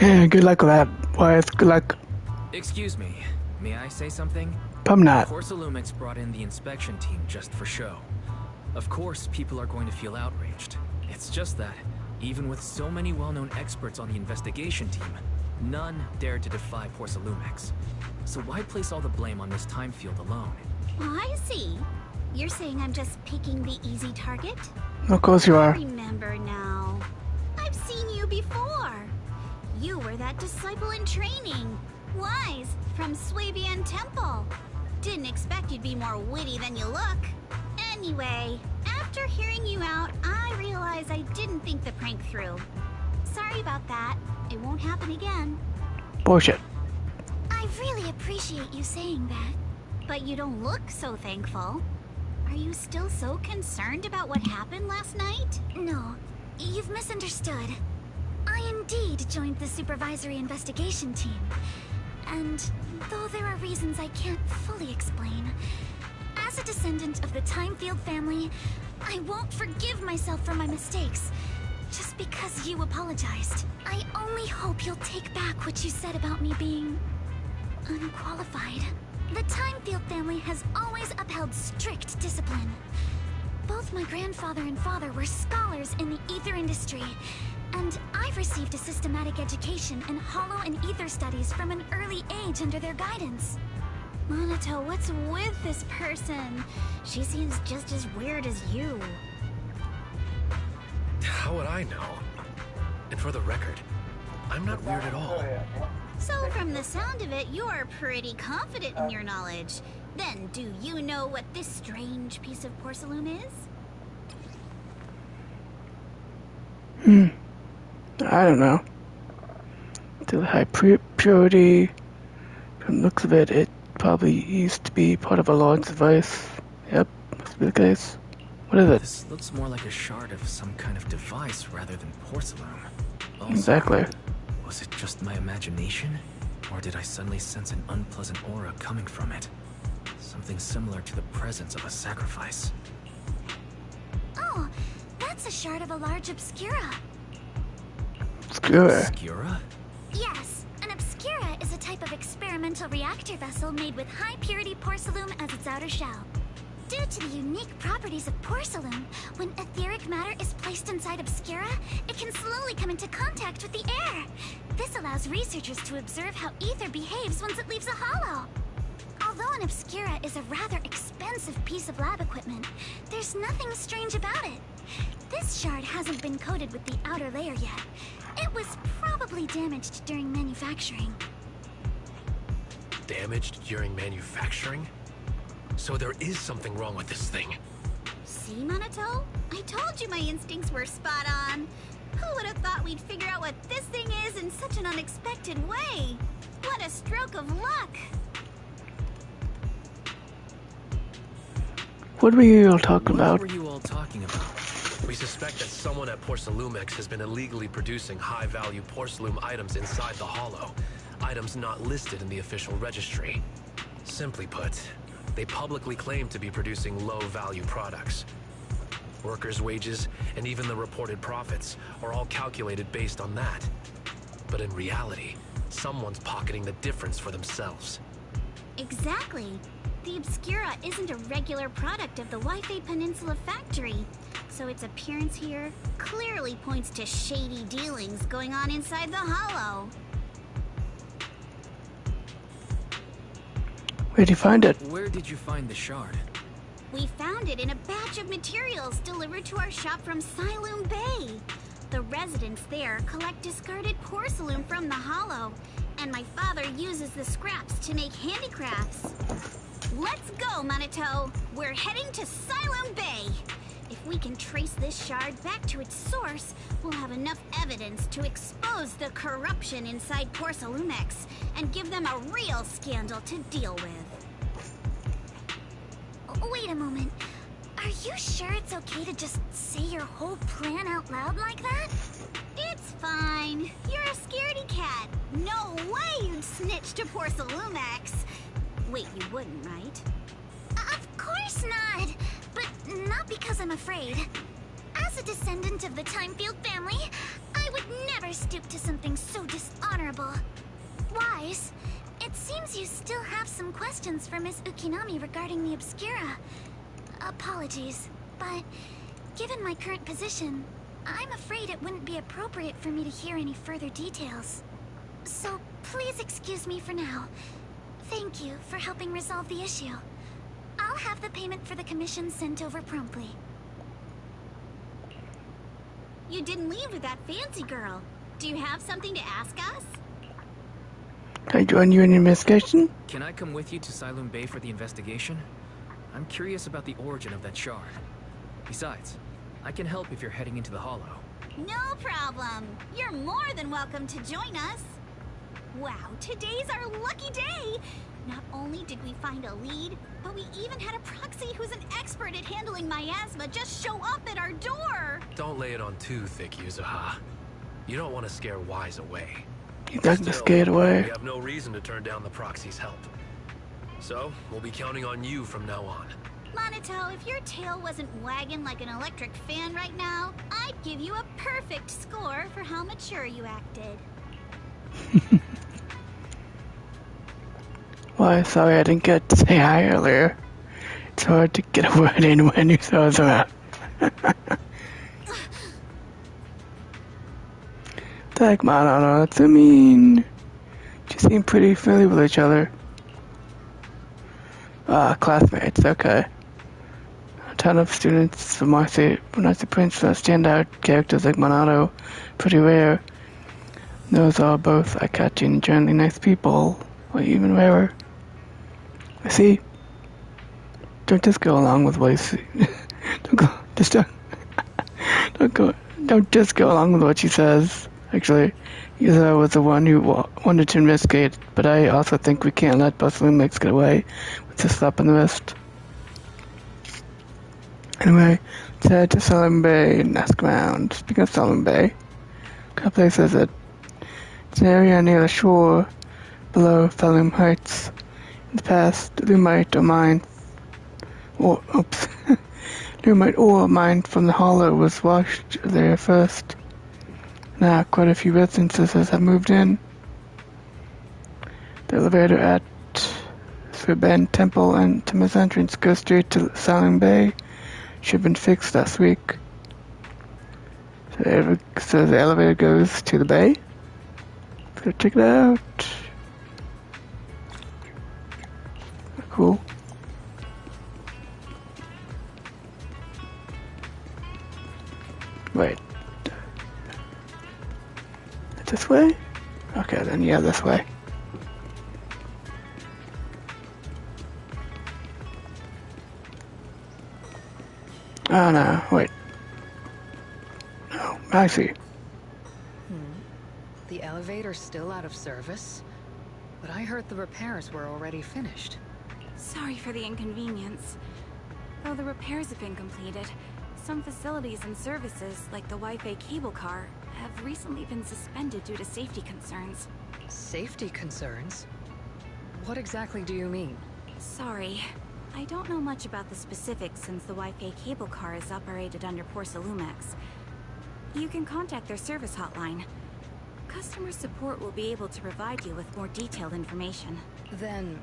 Yeah, good luck with that, boys. Good luck. Excuse me, may I say something? I'm not. Porsalumex brought in the inspection team just for show. Of course, people are going to feel outraged. It's just that, even with so many well-known experts on the investigation team, none dared to defy Porsalumex. So why place all the blame on this time field alone? I see. You're saying I'm just picking the easy target? Of course you I are. remember now. I've seen you before. You were that disciple in training. Wise, from Swabian Temple. Didn't expect you'd be more witty than you look. Anyway, after hearing you out, I realized I didn't think the prank through. Sorry about that. It won't happen again. Bullshit. I really appreciate you saying that. But you don't look so thankful. Are you still so concerned about what happened last night? No, you've misunderstood. I indeed joined the supervisory investigation team. And though there are reasons I can't fully explain, as a descendant of the Timefield family, I won't forgive myself for my mistakes. Just because you apologized. I only hope you'll take back what you said about me being unqualified. The Timefield family has always upheld strict discipline. Both my grandfather and father were scholars in the ether industry, and I've received a systematic education in hollow and ether studies from an early age under their guidance. Monato, what's with this person? She seems just as weird as you. How would I know? And for the record, I'm not weird at all. So from the sound of it, you're pretty confident in your knowledge. Then do you know what this strange piece of porcelain is? I don't know. To the high purity. From the looks of it, it probably used to be part of a Lord's device. Yep, must be the case. What is it? This looks more like a shard of some kind of device rather than porcelain. Also, Exactly. was it just my imagination? Or did I suddenly sense an unpleasant aura coming from it? Something similar to the presence of a sacrifice. Oh, that's a shard of a large obscura. Obscura. Obscura? Yes, an obscura is a type of experimental reactor vessel made with high-purity porcelain as its outer shell. Due to the unique properties of porcelain, when etheric matter is placed inside obscura, it can slowly come into contact with the air. This allows researchers to observe how ether behaves once it leaves a hollow. Although an obscura is a rather expensive piece of lab equipment, there's nothing strange about it. This shard hasn't been coated with the outer layer yet. It was probably damaged during manufacturing. Damaged during manufacturing? So there is something wrong with this thing. See, Monato? I told you my instincts were spot on. Who would have thought we'd figure out what this thing is in such an unexpected way? What a stroke of luck! What were you all talking What about? were you all talking about? We suspect that someone at Porsalumex has been illegally producing high-value porcelain items inside the hollow. Items not listed in the official registry. Simply put, they publicly claim to be producing low-value products. Workers' wages and even the reported profits are all calculated based on that. But in reality, someone's pocketing the difference for themselves. Exactly. The Obscura isn't a regular product of the Wi-Fi Peninsula factory, so its appearance here clearly points to shady dealings going on inside the hollow. Where'd you find it? Where did you find the shard? We found it in a batch of materials delivered to our shop from Siloam Bay. The residents there collect discarded porcelain from the hollow, and my father uses the scraps to make handicrafts. Let's go, Manito! We're heading to Siloam Bay! If we can trace this shard back to its source, we'll have enough evidence to expose the corruption inside Porcelumex and give them a real scandal to deal with. Wait a moment. Are you sure it's okay to just say your whole plan out loud like that? It's fine. You're a scaredy cat. No way you'd snitch to Porcelumex. Wait, you wouldn't, right? Of course not. But not because I'm afraid. As a descendant of the Timefield family, I would never stoop to something so dishonorable. Wise, it seems you still have some questions for Miss Ukinami regarding the Obscura. Apologies, but given my current position, I'm afraid it wouldn't be appropriate for me to hear any further details. So please excuse me for now. Thank you for helping resolve the issue. I'll have the payment for the commission sent over promptly. You didn't leave with that fancy girl. Do you have something to ask us? Can I join you in your investigation? Can I come with you to Siloam Bay for the investigation? I'm curious about the origin of that shard. Besides, I can help if you're heading into the hollow. No problem. You're more than welcome to join us. Wow, today's our lucky day! Not only did we find a lead, but we even had a proxy who's an expert at handling miasma just show up at our door! Don't lay it on too thick, Yuzuha. You don't want to scare Wise away. He doesn't scare it away. We have no reason to turn down the proxy's help. So, we'll be counting on you from now on. Manito, if your tail wasn't wagging like an electric fan right now, I'd give you a perfect score for how mature you acted. Why, sorry I didn't get to say hi earlier. It's hard to get a word in when you throw us around. Like, man, that's so mean. You seem pretty familiar with each other. Ah, classmates, okay. A ton of students from Marcy Prince stand out characters like Monado, pretty rare. Those are both eye-catching and generally nice people, or even rarer. I see. Don't just go along with what you see. Don't just go along with what she says. Actually, Yuzo was the one who wanted to investigate, but I also think we can't let Porcelumex get away with a slap in the wrist. Anyway, let's head to Siloam Bay and ask around. Speaking of Siloam Bay, what place is it? It's an area near the shore below Felum Heights. In the past, Lumite ore mined from the hollow was washed there first. Now, quite a few residences have moved in. The elevator at Sriben Temple and Tima's entrance goes straight to Siloam Bay. Should have been fixed last week. So the elevator goes to the bay. Let's go check it out. Cool. Wait. This way? Okay, then yeah, this way. Oh no, wait. No, I see. The elevator's still out of service? But I heard the repairs were already finished. Sorry for the inconvenience. Though the repairs have been completed, some facilities and services, like the Wi-Fi cable car, have recently been suspended due to safety concerns. Safety concerns? What exactly do you mean? Sorry. I don't know much about the specifics since the Wi-Fi cable car is operated under Porcelumex. You can contact their service hotline. Customer support will be able to provide you with more detailed information. Then,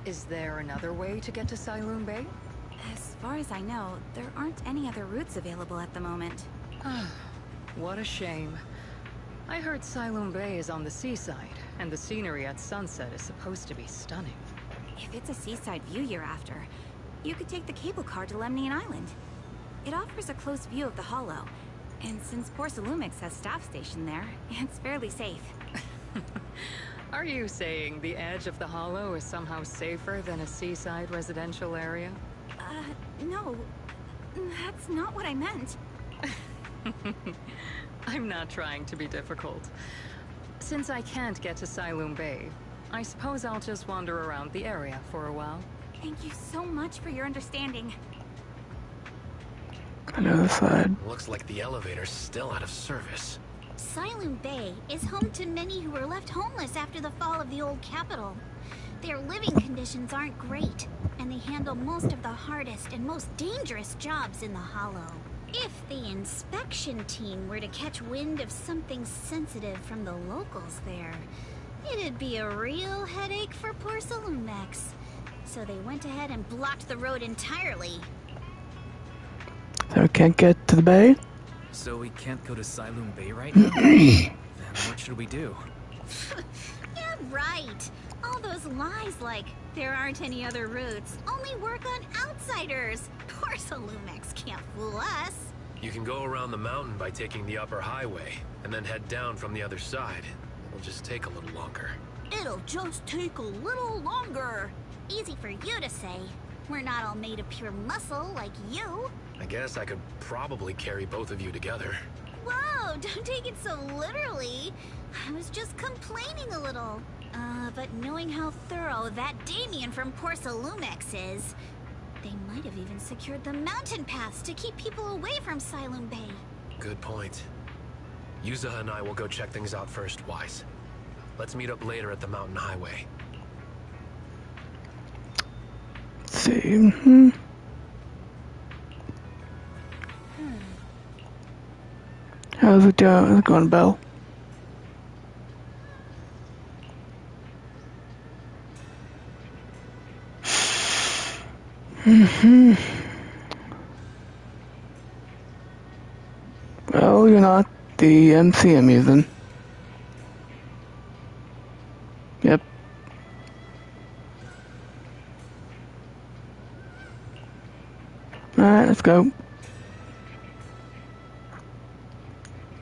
is there another way to get to Siloam Bay? As far as I know, there aren't any other routes available at the moment. What a shame. I heard Siloam Bay is on the seaside, and the scenery at sunset is supposed to be stunning. If it's a seaside view you're after, You could take the cable car to Lemnian Island. It offers a close view of the Hollow, and since Porsalumix has staff stationed there, it's fairly safe. Are you saying the edge of the Hollow is somehow safer than a seaside residential area? No. That's not what I meant. I'm not trying to be difficult. Since I can't get to Siloam Bay, I suppose I'll just wander around the area for a while. Thank you so much for your understanding. On the other side. Looks like the elevator's still out of service. Siloam Bay is home to many who were left homeless after the fall of the old capital. Their living conditions aren't great, and they handle most of the hardest and most dangerous jobs in the Hollow. If the inspection team were to catch wind of something sensitive from the locals there, it'd be a real headache for Porsalumix. So they went ahead and blocked the road entirely. So we can't get to the bay? So we can't go to Siloam Bay right now? Then what should we do? Yeah, right. All those lies like, there aren't any other routes, only work on outsiders. Porsalumix can't fool us. You can go around the mountain by taking the upper highway, and then head down from the other side. It'll just take a little longer. It'll just take a little longer. Easy for you to say. We're not all made of pure muscle like you. I guess I could probably carry both of you together. Whoa, don't take it so literally. I was just complaining a little. But knowing how thorough that Damien from Porsalumix is, they might have even secured the mountain paths to keep people away from Siloam Bay. Good point. Yuza and I will go check things out first, Wise. Let's meet up later at the mountain highway. Let's see. How's it going, Belle? Well, you're not the MC I'm using. Yep. Alright, let's go.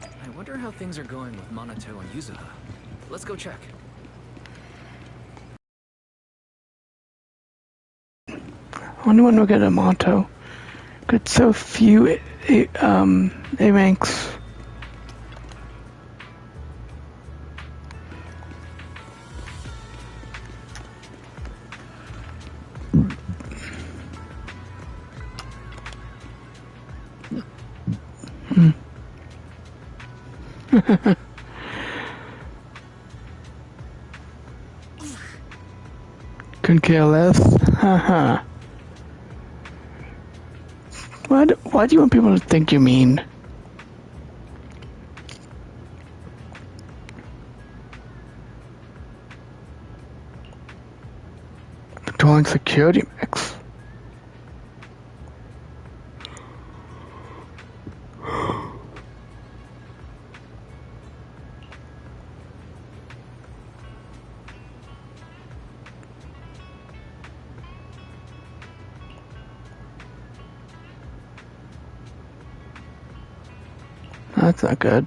I wonder how things are going with Monato and Yuzuha. Let's go check. I wonder when we'll get a motto. Got so few A ranks. Couldn't care less. Haha. Why do you want people to think you're mean? Controlling security mix. That's not good.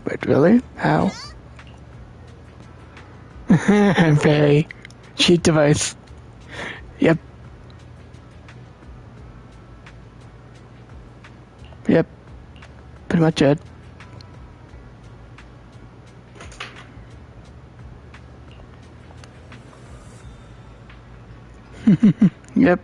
Wait, really? How? Very. Cheat device. Yep. Yep. Pretty much it. Yep.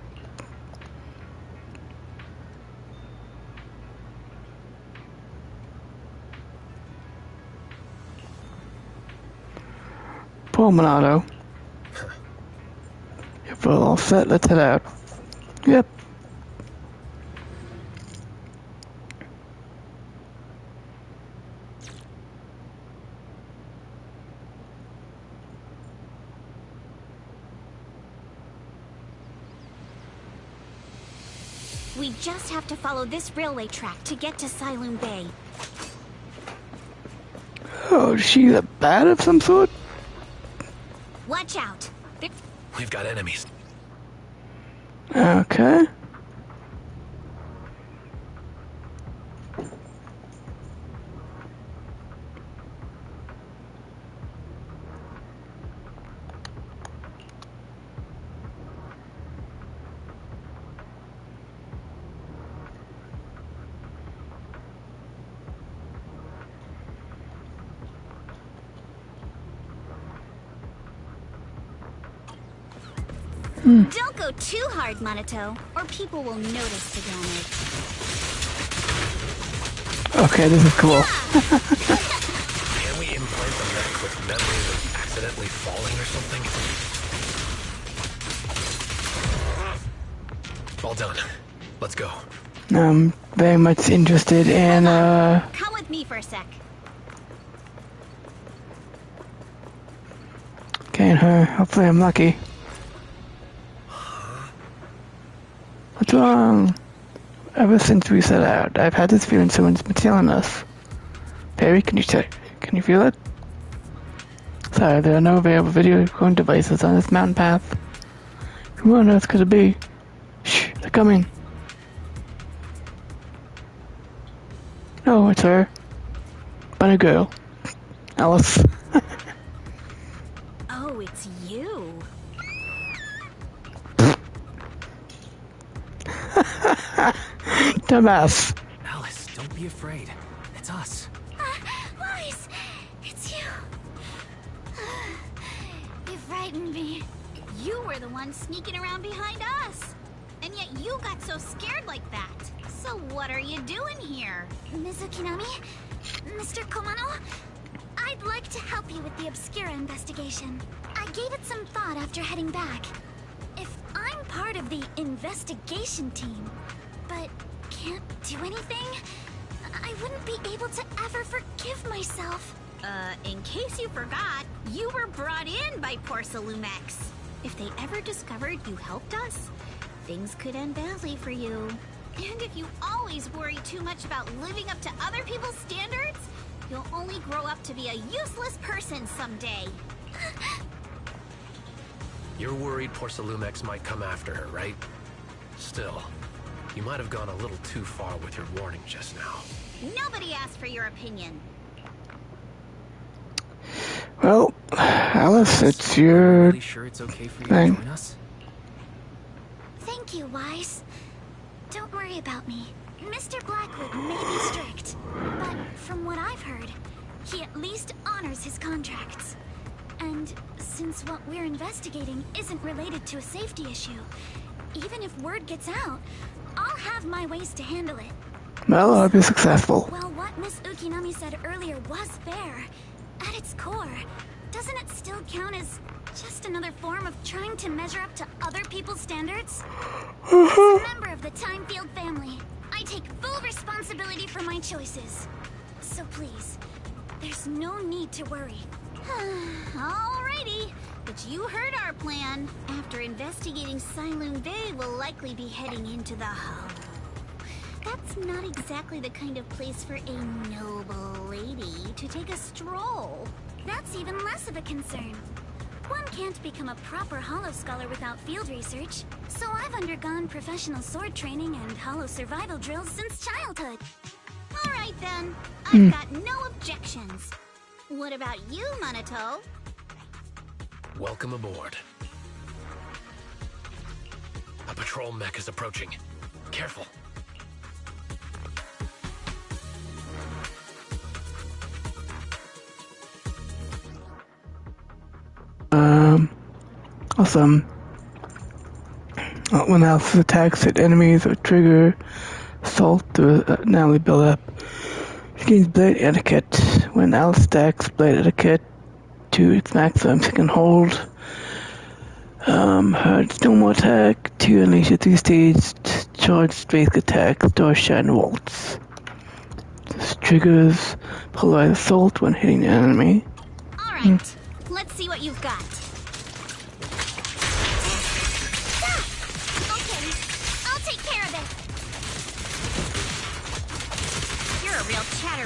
Poor Monado. If we're all set, let's head out. Yep. We just have to follow this railway track to get to Siloon Bay. Oh, is she a bat of some sort? Watch out. We've got enemies. Okay. Don't go too hard, Monato, or people will notice the damage. Okay, this is cool. Can we implant the mech with memories of accidentally falling or something? All done. Let's go. I'm very much interested in, Come with me for a sec. getting her. Hopefully I'm lucky. What's wrong? Ever since we set out, I've had this feeling someone's been stealing us. Perry, can you check? Can you feel it? Sorry, there are no available video recording devices on this mountain path. Who on earth could it be? Shh, they're coming. Oh, it's her. Bunny girl. Alice. Oh, it's you. Dumbass. Alice, don't be afraid. It's us. Weiss, it's you. You frightened me. You were the one sneaking around behind us. And yet you got so scared like that. So what are you doing here? Mizukinami? Mr. Komano? I'd like to help you with the Obscura investigation. I gave it some thought after heading back. If I'm part of the investigation team, but can't do anything, I wouldn't be able to ever forgive myself. In case you forgot, you were brought in by Porsalumex. If they ever discovered you helped us, things could end badly for you. And if you always worry too much about living up to other people's standards, you'll only grow up to be a useless person someday. You're worried Porsalumex might come after her, right? Still, you might have gone a little too far with your warning just now. Nobody asked for your opinion. Well, Alice, it's your Really sure it's okay for you thing. to join us? Thank you, Weiss. Don't worry about me. Mr. Blackwood may be strict, but from what I've heard, he at least honors his contracts. And since what we're investigating isn't related to a safety issue, even if word gets out, I'll have my ways to handle it. Well, I'll be successful. Well, what Miss Ukinami said earlier was fair. At its core, doesn't it still count as just another form of trying to measure up to other people's standards? As a member of the Timefield family, I take full responsibility for my choices. So please, there's no need to worry. Alrighty, but you heard our plan. After investigating Siloon Bay, we'll likely be heading into the Hollow. That's not exactly the kind of place for a noble lady to take a stroll. That's even less of a concern. One can't become a proper Hollow scholar without field research, so I've undergone professional sword training and Hollow survival drills since childhood. Alright then, I've got no objections. What about you, Monato? Welcome aboard. A patrol mech is approaching. Careful. Awesome. When Alice attacks at enemies or trigger assault to not only build up. She gains blade etiquette. When Alice stacks blade etiquette to its maximum, she can hold her normal attack to unleash a 3-stage charged strength attack, Star Shine Waltz. This triggers polarized assault when hitting the enemy. Alright, let's see what you've got. Okay, I'll take care of it.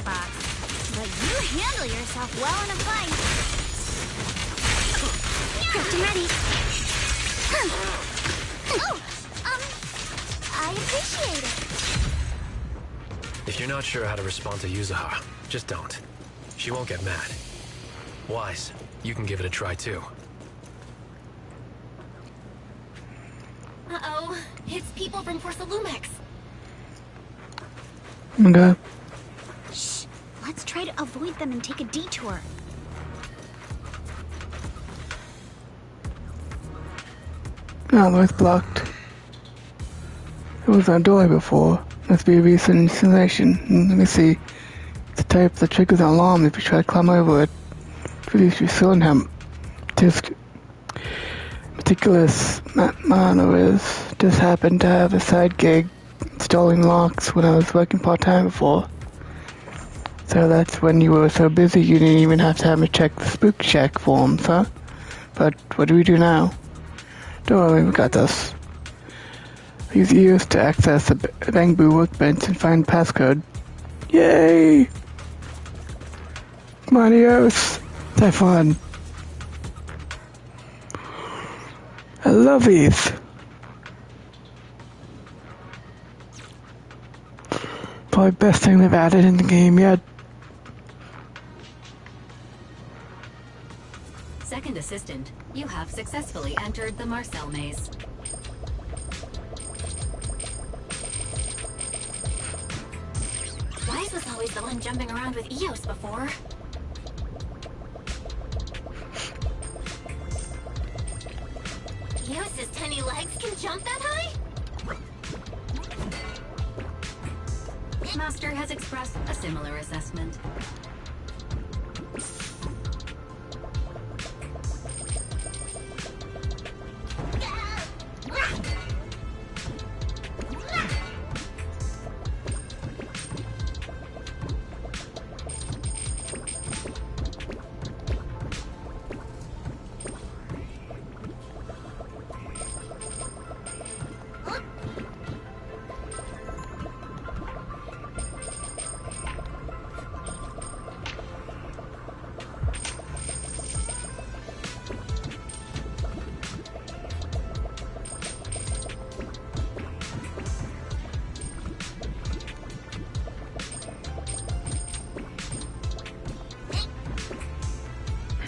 box. But you handle yourself well in a fight. Captain ready. Oh, I appreciate it. If you're not sure how to respond to Yuzuha, just don't. She won't get mad. Wise, you can give it a try too. Uh-oh, it's people from Porsalumex. Okay. Shh, let's try to avoid them and take a detour. Oh, the way's blocked. There was a door before. Must be a recent installation. Let me see. The type that triggers an alarm if you try to climb over it. Release your cylinder. Just meticulous manner is just happened to have a side gig installing locks when I was working part-time before. So that's when you were so busy you didn't even have to have me check the spook check forms, huh? But what do we do now? Don't worry, we got this. Use ears to access the Bangbu workbench and find passcode. Yay! Come on, ears. Have fun. I love these. Probably best thing they've added in the game yet. Second assistant, you have successfully entered the Marcel maze. Wise was always the one jumping around with Eos before. Eos's tiny legs can jump that high? Master has expressed a similar assessment.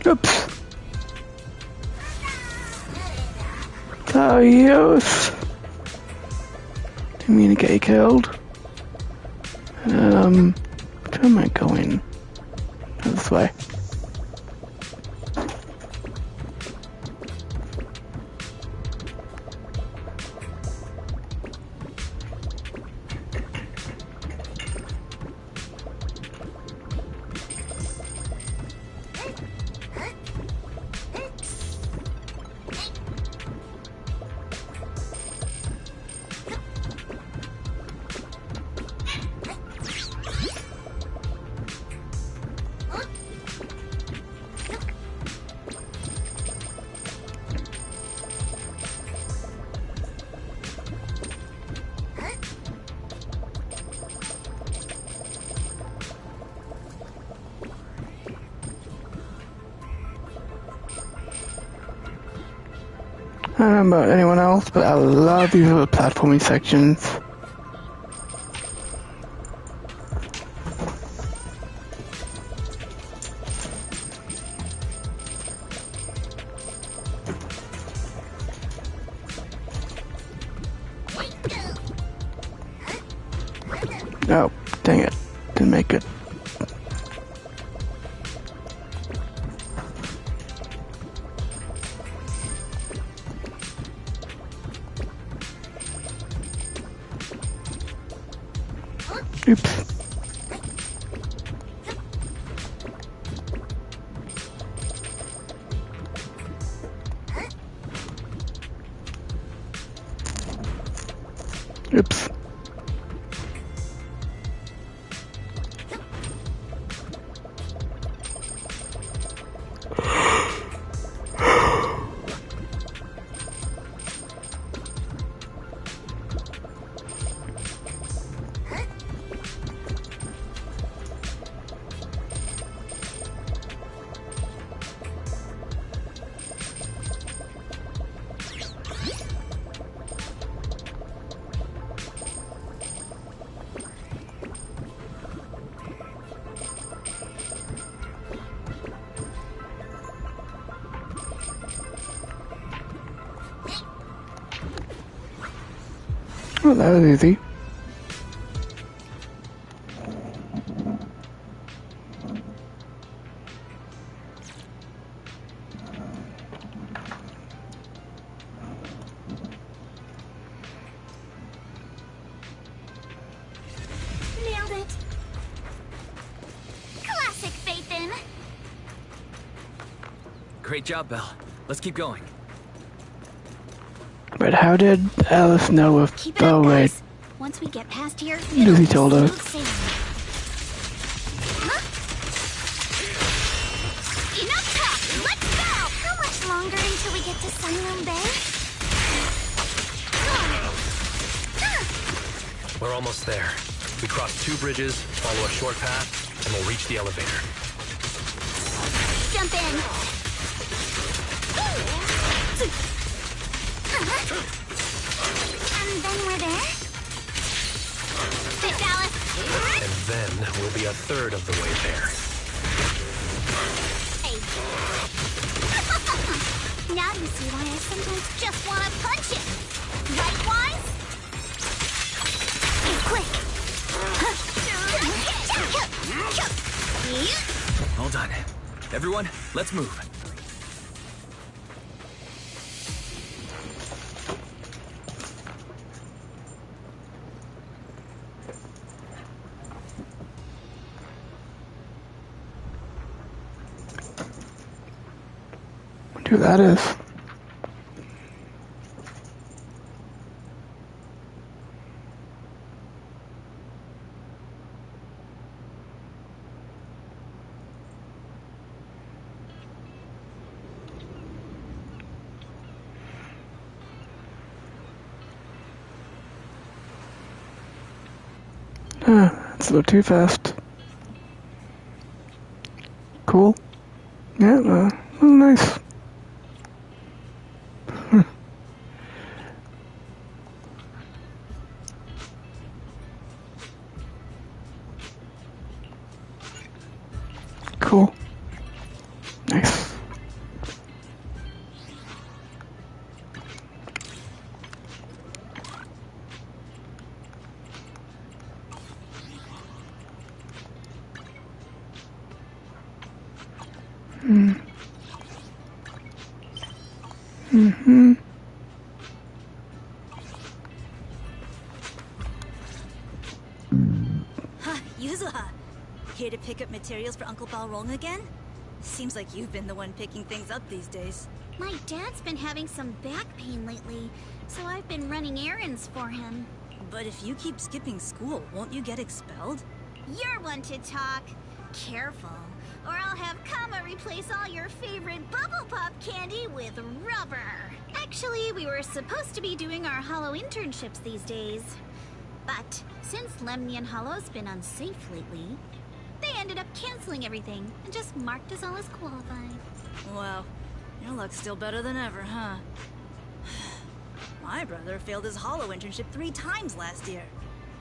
Oops. Oh, yes. Didn't mean to get you killed. Where am I going? Oh, this way. I don't know about anyone else, but I love these little platforming sections. Oh, dang it. Didn't make it. Oops. Oops. Well, that was easy. Nailed it. Classic Phaethon. Great job, Belle. Let's keep going. But how did Alice know if... Keep it up, Oh, wait. guys. Once we get past here, Lucy told her. smooth sailing. Huh? Enough talk. Let's go. How much longer until we get to Sunroom Bay? We're almost there. We cross 2 bridges, follow a short path, and we'll reach the elevator. Jump in. And then we're there. Thanks, Alice. And then we'll be a third of the way there. Hey. Now you see why I sometimes just want to punch it. Right, Wise? Hey, quick. All done. Everyone, let's move. Who that is? It's a little too fast. Cool. Yeah, nice. Cool. Nice. Mm-hmm. Yuzuha, here to pick up materials for Uncle Balrog again? Seems like you've been the one picking things up these days. My dad's been having some back pain lately, so I've been running errands for him. But if you keep skipping school, won't you get expelled? You're one to talk. Careful, or I'll have Kama replace all your favorite Bubble Pop candy with rubber. Actually, we were supposed to be doing our Hollow internships these days. But since Lemnian Hollow's been unsafe lately, they ended up canceling everything and just marked us all as qualified. Wow, your luck's still better than ever, huh? My brother failed his Hollow internship 3 times last year.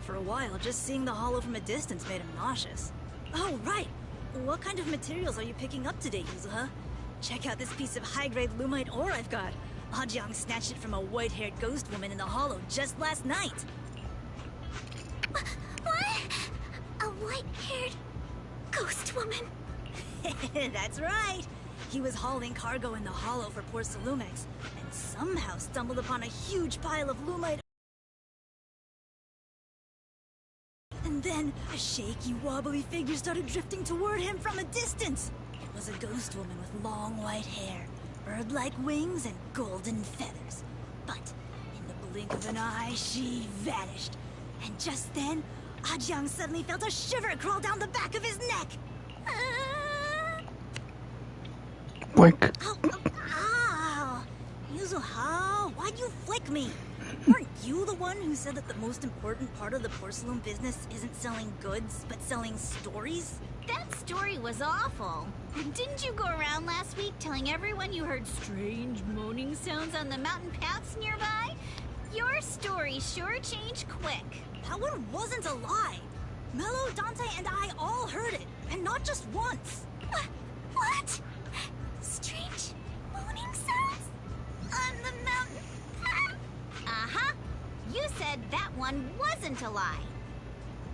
For a while, just seeing the Hollow from a distance made him nauseous. Oh, right! What kind of materials are you picking up today, Yuzuha? Check out this piece of high-grade lumite ore I've got. Ajang snatched it from a white-haired ghost woman in the Hollow just last night. What? A white-haired ghost woman? That's right! He was hauling cargo in the Hollow for Port Salumex, and somehow stumbled upon a huge pile of lumite. And then, a shaky, wobbly figure started drifting toward him from a distance. It was a ghost woman with long white hair, bird-like wings, and golden feathers. But, in the blink of an eye, she vanished. And just then, Ajang suddenly felt a shiver crawl down the back of his neck. Blink. Ow! Yuzuha, why'd you flick me? Weren't you the one who said that the most important part of the porcelain business isn't selling goods, but selling stories? That story was awful. Didn't you go around last week telling everyone you heard strange moaning sounds on the mountain paths nearby? Your story sure changed quick. That one wasn't a lie. Mello, Dante, and I all heard it, and not just once. What? Strange moaning sounds on the mountain path? Uh-huh. You said that 2.1 wasn't a lie.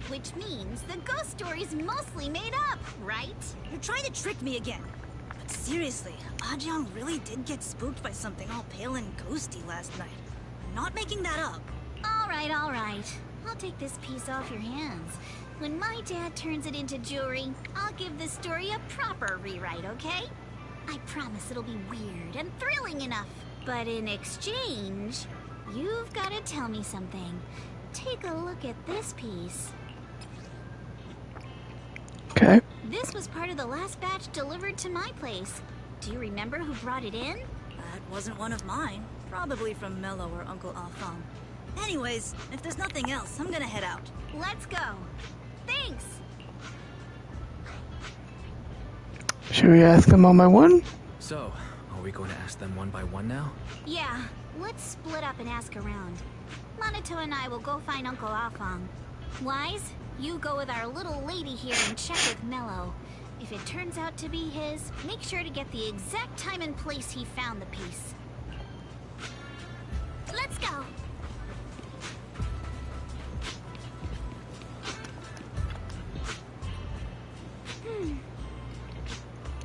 Which means the ghost story's mostly made up, right? You're trying to trick me again. But seriously, Ajang really did get spooked by something all pale and ghosty last night. I'm not making that up. All right. I'll take this piece off your hands. When my dad turns it into jewelry, I'll give this story a proper rewrite, okay? I promise it'll be weird and thrilling enough. But in exchange, you've got to tell me something. Take a look at this piece. Okay. This was part of the last batch delivered to my place. Do you remember who brought it in? That wasn't one of mine. Probably from Mello or Uncle Afam. Anyways, if there's nothing else, I'm gonna head out. Let's go. Thanks. Should we ask them one by one? So, are we going to ask them one by one now? Yeah, let's split up and ask around. Minato and I will go find Uncle Afam. Wise, you go with our little lady here and check with Mello. If it turns out to be his, make sure to get the exact time and place he found the piece. Let's go.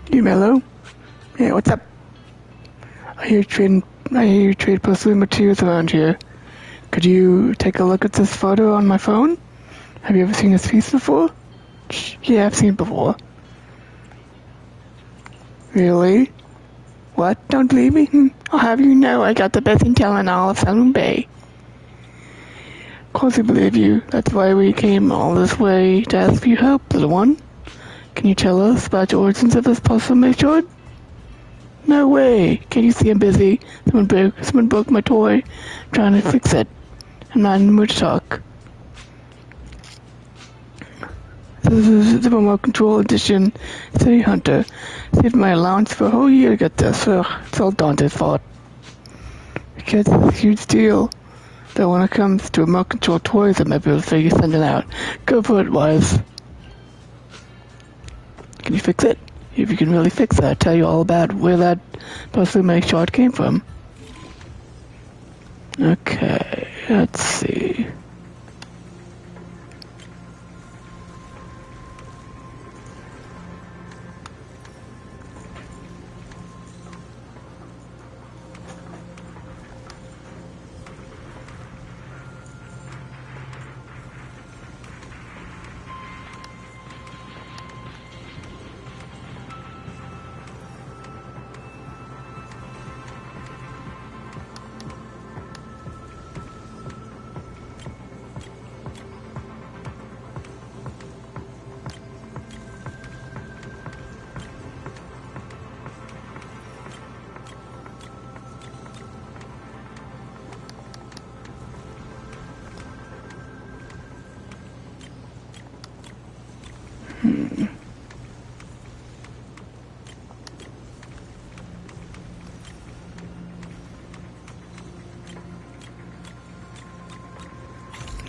You Mello? Yeah, what's up? I hear you trade porcelain materials around here. Could you take a look at this photo on my phone? Have you ever seen this piece before? Yeah, I've seen it before. Really? What? Don't believe me? I'll have you know I got the best intel in all of Saloon Bay. Of course I believe you. That's why we came all this way to ask for your help, little one. Can you tell us about the origins of this porcelain shard? No way. Can you see I'm busy? Someone broke my toy. I'm trying to fix it. I'm not in the mood to talk. This is the remote control edition City Hunter. Saved my allowance for a whole year to get this. Ugh, it's all Dante's fault. Because it's a huge deal. Though when it comes to remote control toys, I might be able to figure something out. Go for it, Wise. Can you fix it? If you can really fix it, I'll tell you all about where that porcelain shard came from. Okay, let's see.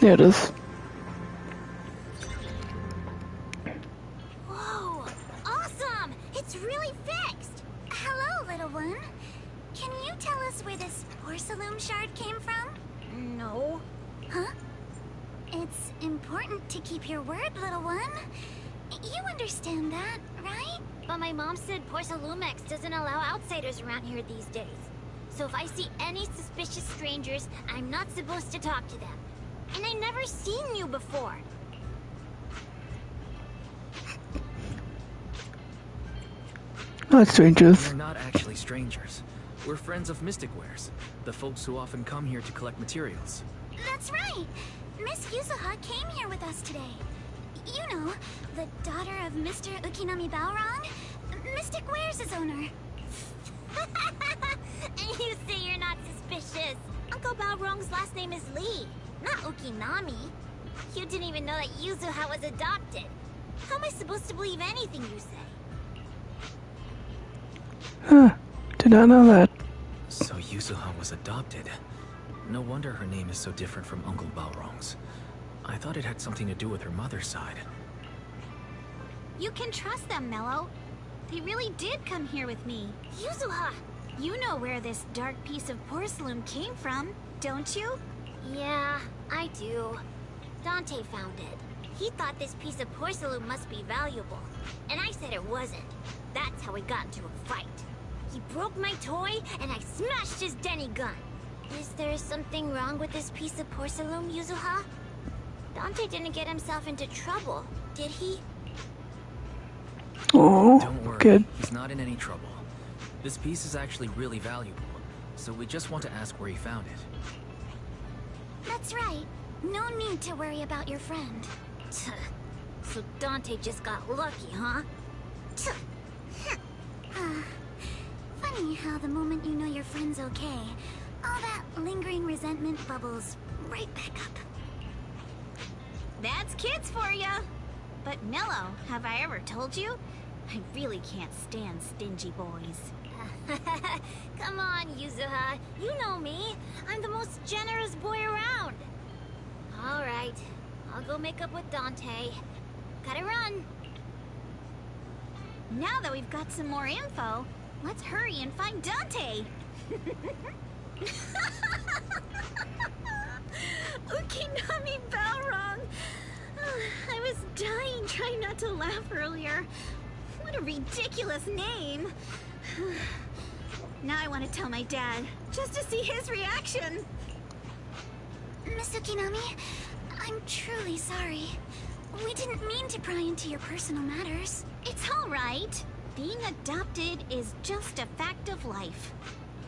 There it is. Whoa! Awesome! It's really fixed! Hello, little one. Can you tell us where this porcelain shard came from? No. Huh? It's important to keep your word, little one. You understand that, right? But my mom said Porcelumex doesn't allow outsiders around here these days. So if I see any suspicious strangers, I'm not supposed to talk to them. And I've never seen you before. Not strangers. We're not actually strangers. We're friends of Mystic Wares, the folks who often come here to collect materials. That's right! Miss Yuzuha came here with us today. You know, the daughter of Mr. Ukinami Balrog, Mystic Wares' owner. And you say you're not suspicious. Uncle Balrog's last name is Lee, not Ukinami. You didn't even know that Yuzuha was adopted. How am I supposed to believe anything you say? Huh. Did not know that. So Yuzuha was adopted. No wonder her name is so different from Uncle Balrog's. I thought it had something to do with her mother's side. You can trust them, Mello. They really did come here with me. Yuzuha! You know where this dark piece of porcelain came from, don't you? Yeah, I do. Dante found it. He thought this piece of porcelain must be valuable, and I said it wasn't. That's how we got into a fight. He broke my toy, and I smashed his Denny gun. Is there something wrong with this piece of porcelain, Yuzuha? Dante didn't get himself into trouble, did he? Oh, don't worry, good. He's not in any trouble. This piece is actually really valuable, so we just want to ask where he found it. That's right. No need to worry about your friend. So Dante just got lucky, huh? Funny how the moment you know your friend's okay, all that lingering resentment bubbles right back up. That's kids for ya! But Mello, have I ever told you? I really can't stand stingy boys. Come on, Yuzuha. You know me. I'm the most generous boy around. All right. I'll go make up with Dante. Gotta run. Now that we've got some more info, let's hurry and find Dante. Ukinami Balrog. I was dying trying not to laugh earlier. What a ridiculous name. Now I want to tell my dad, just to see his reaction. Miss Ukinami, I'm truly sorry. We didn't mean to pry into your personal matters. It's all right. Being adopted is just a fact of life.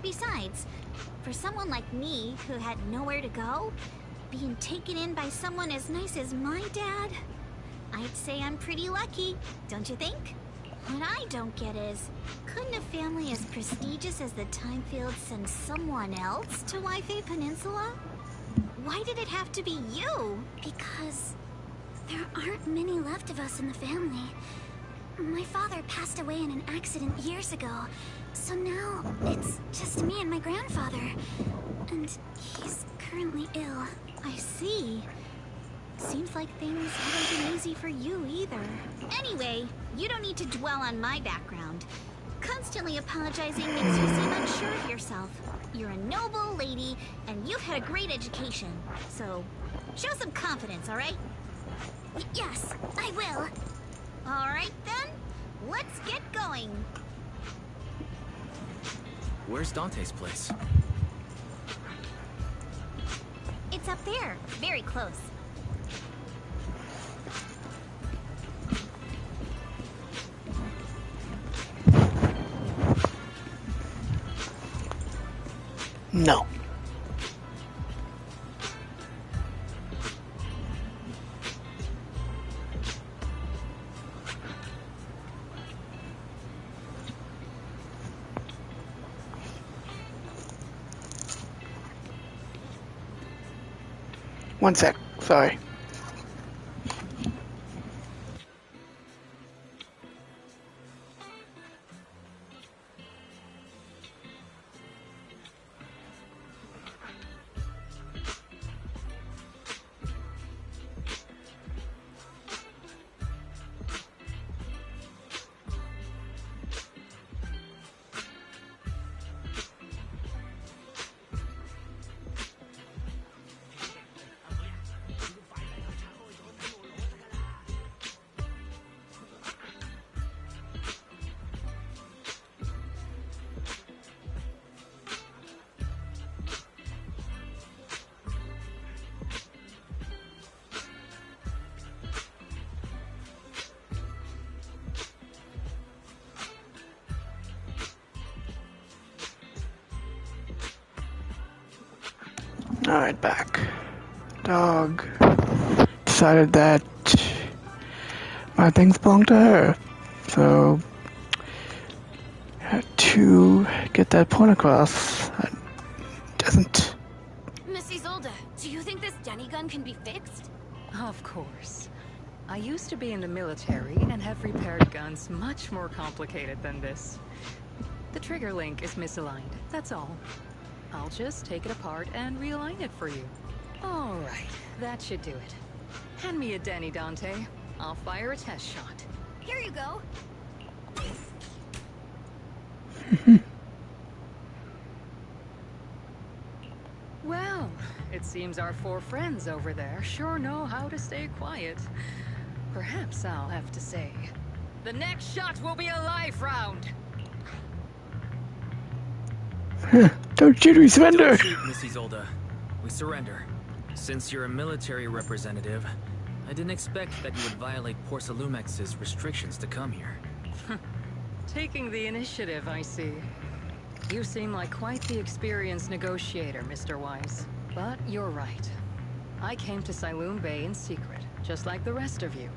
Besides, for someone like me who had nowhere to go, being taken in by someone as nice as my dad, I'd say I'm pretty lucky, don't you think? What I don't get is, couldn't a family as prestigious as the Timefield send someone else to Waifei Peninsula? Why did it have to be you? Because there aren't many left of us in the family. My father passed away in an accident years ago, so now it's just me and my grandfather. And he's currently ill. I see. Seems like things haven't been easy for you either. Anyway, you don't need to dwell on my background. Constantly apologizing makes you seem unsure of yourself. You're a noble lady, and you've had a great education. So, show some confidence, all right? Yes, I will. All right, then. Let's get going. Where's Dante's place? It's up there, very close. No. One sec, sorry. Alright, back. Dog decided that my things belong to her, so had to get that point across. It doesn't. Miss Isolde, do you think this Denny gun can be fixed? Of course. I used to be in the military and have repaired guns much more complicated than this. The trigger link is misaligned, that's all. I'll just take it apart and realign it for you. All right, that should do it. Hand me a Denny, Dante. I'll fire a test shot. Here you go. Well, It seems our four friends over there sure know how to stay quiet. Perhaps I'll have to say, the next shot will be a live round. Don't shoot, we surrender! Don't shoot, Miss Isolde. We surrender. Since you're a military representative, I didn't expect that you would violate Porsalumex's restrictions to come here. Taking the initiative, I see. You seem like quite the experienced negotiator, Mr. Wise. But you're right. I came to Siloon Bay in secret, just like the rest of you.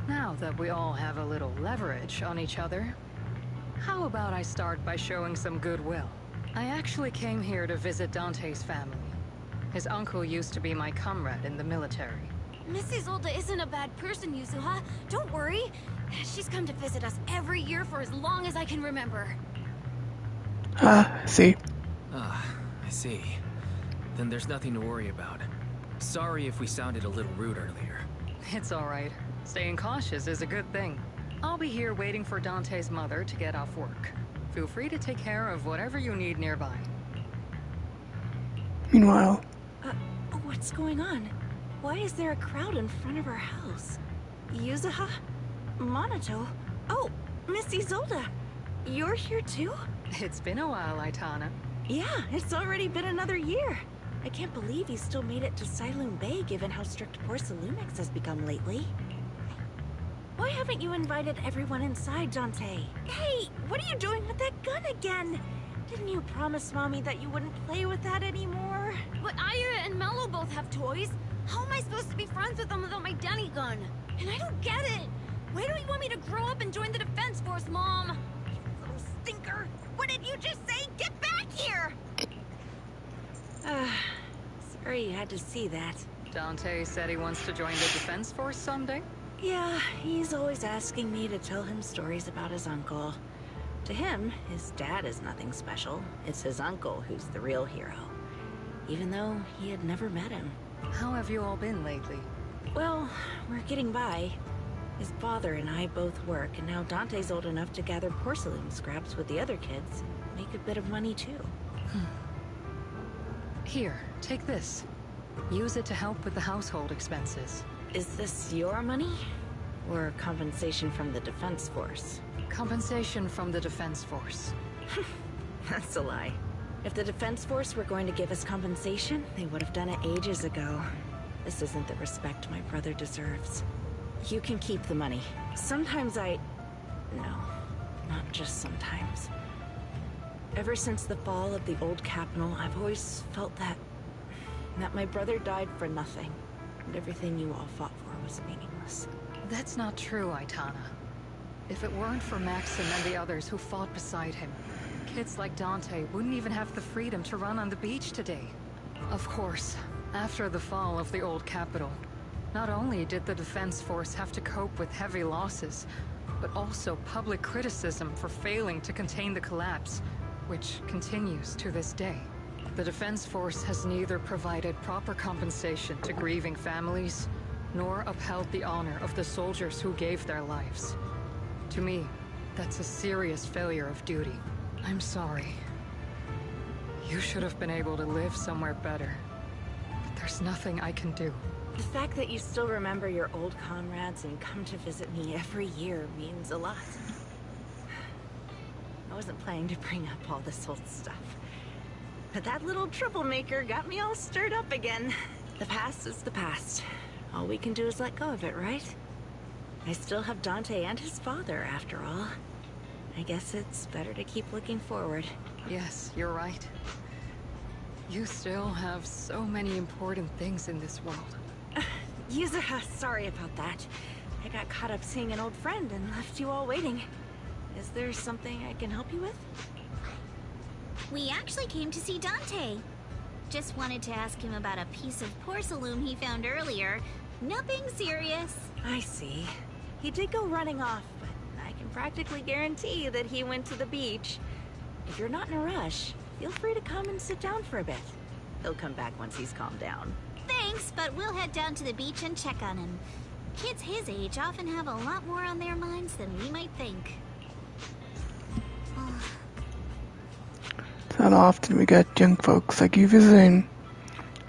Now that we all have a little leverage on each other, how about I start by showing some goodwill? I actually came here to visit Dante's family. His uncle used to be my comrade in the military. Miss Isolde isn't a bad person, Yuzuha. Don't worry. She's come to visit us every year for as long as I can remember. I see. Ah, I see. Then there's nothing to worry about. Sorry if we sounded a little rude earlier. It's all right. Staying cautious is a good thing. I'll be here waiting for Dante's mother to get off work. Feel free to take care of whatever you need nearby. Meanwhile... What's going on? Why is there a crowd in front of our house? Yuzuha? Monato? Oh, Miss Isolde! You're here too? It's been a while, Aitana. Yeah, it's already been another year. I can't believe you still made it to Siloon Bay given how strict Porsalumex has become lately. Why haven't you invited everyone inside, Dante? Hey, what are you doing with that gun again? Didn't you promise Mommy that you wouldn't play with that anymore? But Aya and Mello both have toys. How am I supposed to be friends with them without my Denny gun? And I don't get it. Why do you want me to grow up and join the Defense Force, Mom? You little stinker. What did you just say? Get back here! Sorry you had to see that. Dante said he wants to join the Defense Force someday? Yeah, he's always asking me to tell him stories about his uncle. To him, his dad is nothing special. It's his uncle who's the real hero. Even though he had never met him. How have you all been lately? Well, we're getting by. His father and I both work, and now Dante's old enough to gather porcelain scraps with the other kids and make a bit of money too. Here, take this. Use it to help with the household expenses. Is this your money? Or compensation from the Defense Force? Compensation from the Defense Force. That's a lie. If the Defense Force were going to give us compensation, they would have done it ages ago. This isn't the respect my brother deserves. You can keep the money. Sometimes No, not just sometimes. Ever since the fall of the old capital, I've always felt that my brother died for nothing. And everything you all fought for was meaningless. That's not true, Aitana. If it weren't for Maxim and the others who fought beside him, kids like Dante wouldn't even have the freedom to run on the beach today. Of course, after the fall of the old capital, not only did the Defense Force have to cope with heavy losses, but also public criticism for failing to contain the collapse, which continues to this day. The Defense Force has neither provided proper compensation to grieving families, nor upheld the honor of the soldiers who gave their lives. To me, that's a serious failure of duty. I'm sorry. You should have been able to live somewhere better. But there's nothing I can do. The fact that you still remember your old comrades and come to visit me every year means a lot. I wasn't planning to bring up all this old stuff. But that little troublemaker got me all stirred up again. The past is the past. All we can do is let go of it, right? I still have Dante and his father, after all. I guess it's better to keep looking forward. Yes, you're right. You still have so many important things in this world. Yuzuha, sorry about that. I got caught up seeing an old friend and left you all waiting. Is there something I can help you with? We actually came to see Dante. Just wanted to ask him about a piece of porcelain he found earlier. Nothing serious. I see. He did go running off, but I can practically guarantee that he went to the beach. If you're not in a rush, feel free to come and sit down for a bit. He'll come back once he's calmed down. Thanks, but we'll head down to the beach and check on him. Kids his age often have a lot more on their minds than we might think. It's not often we get young folks like you visiting.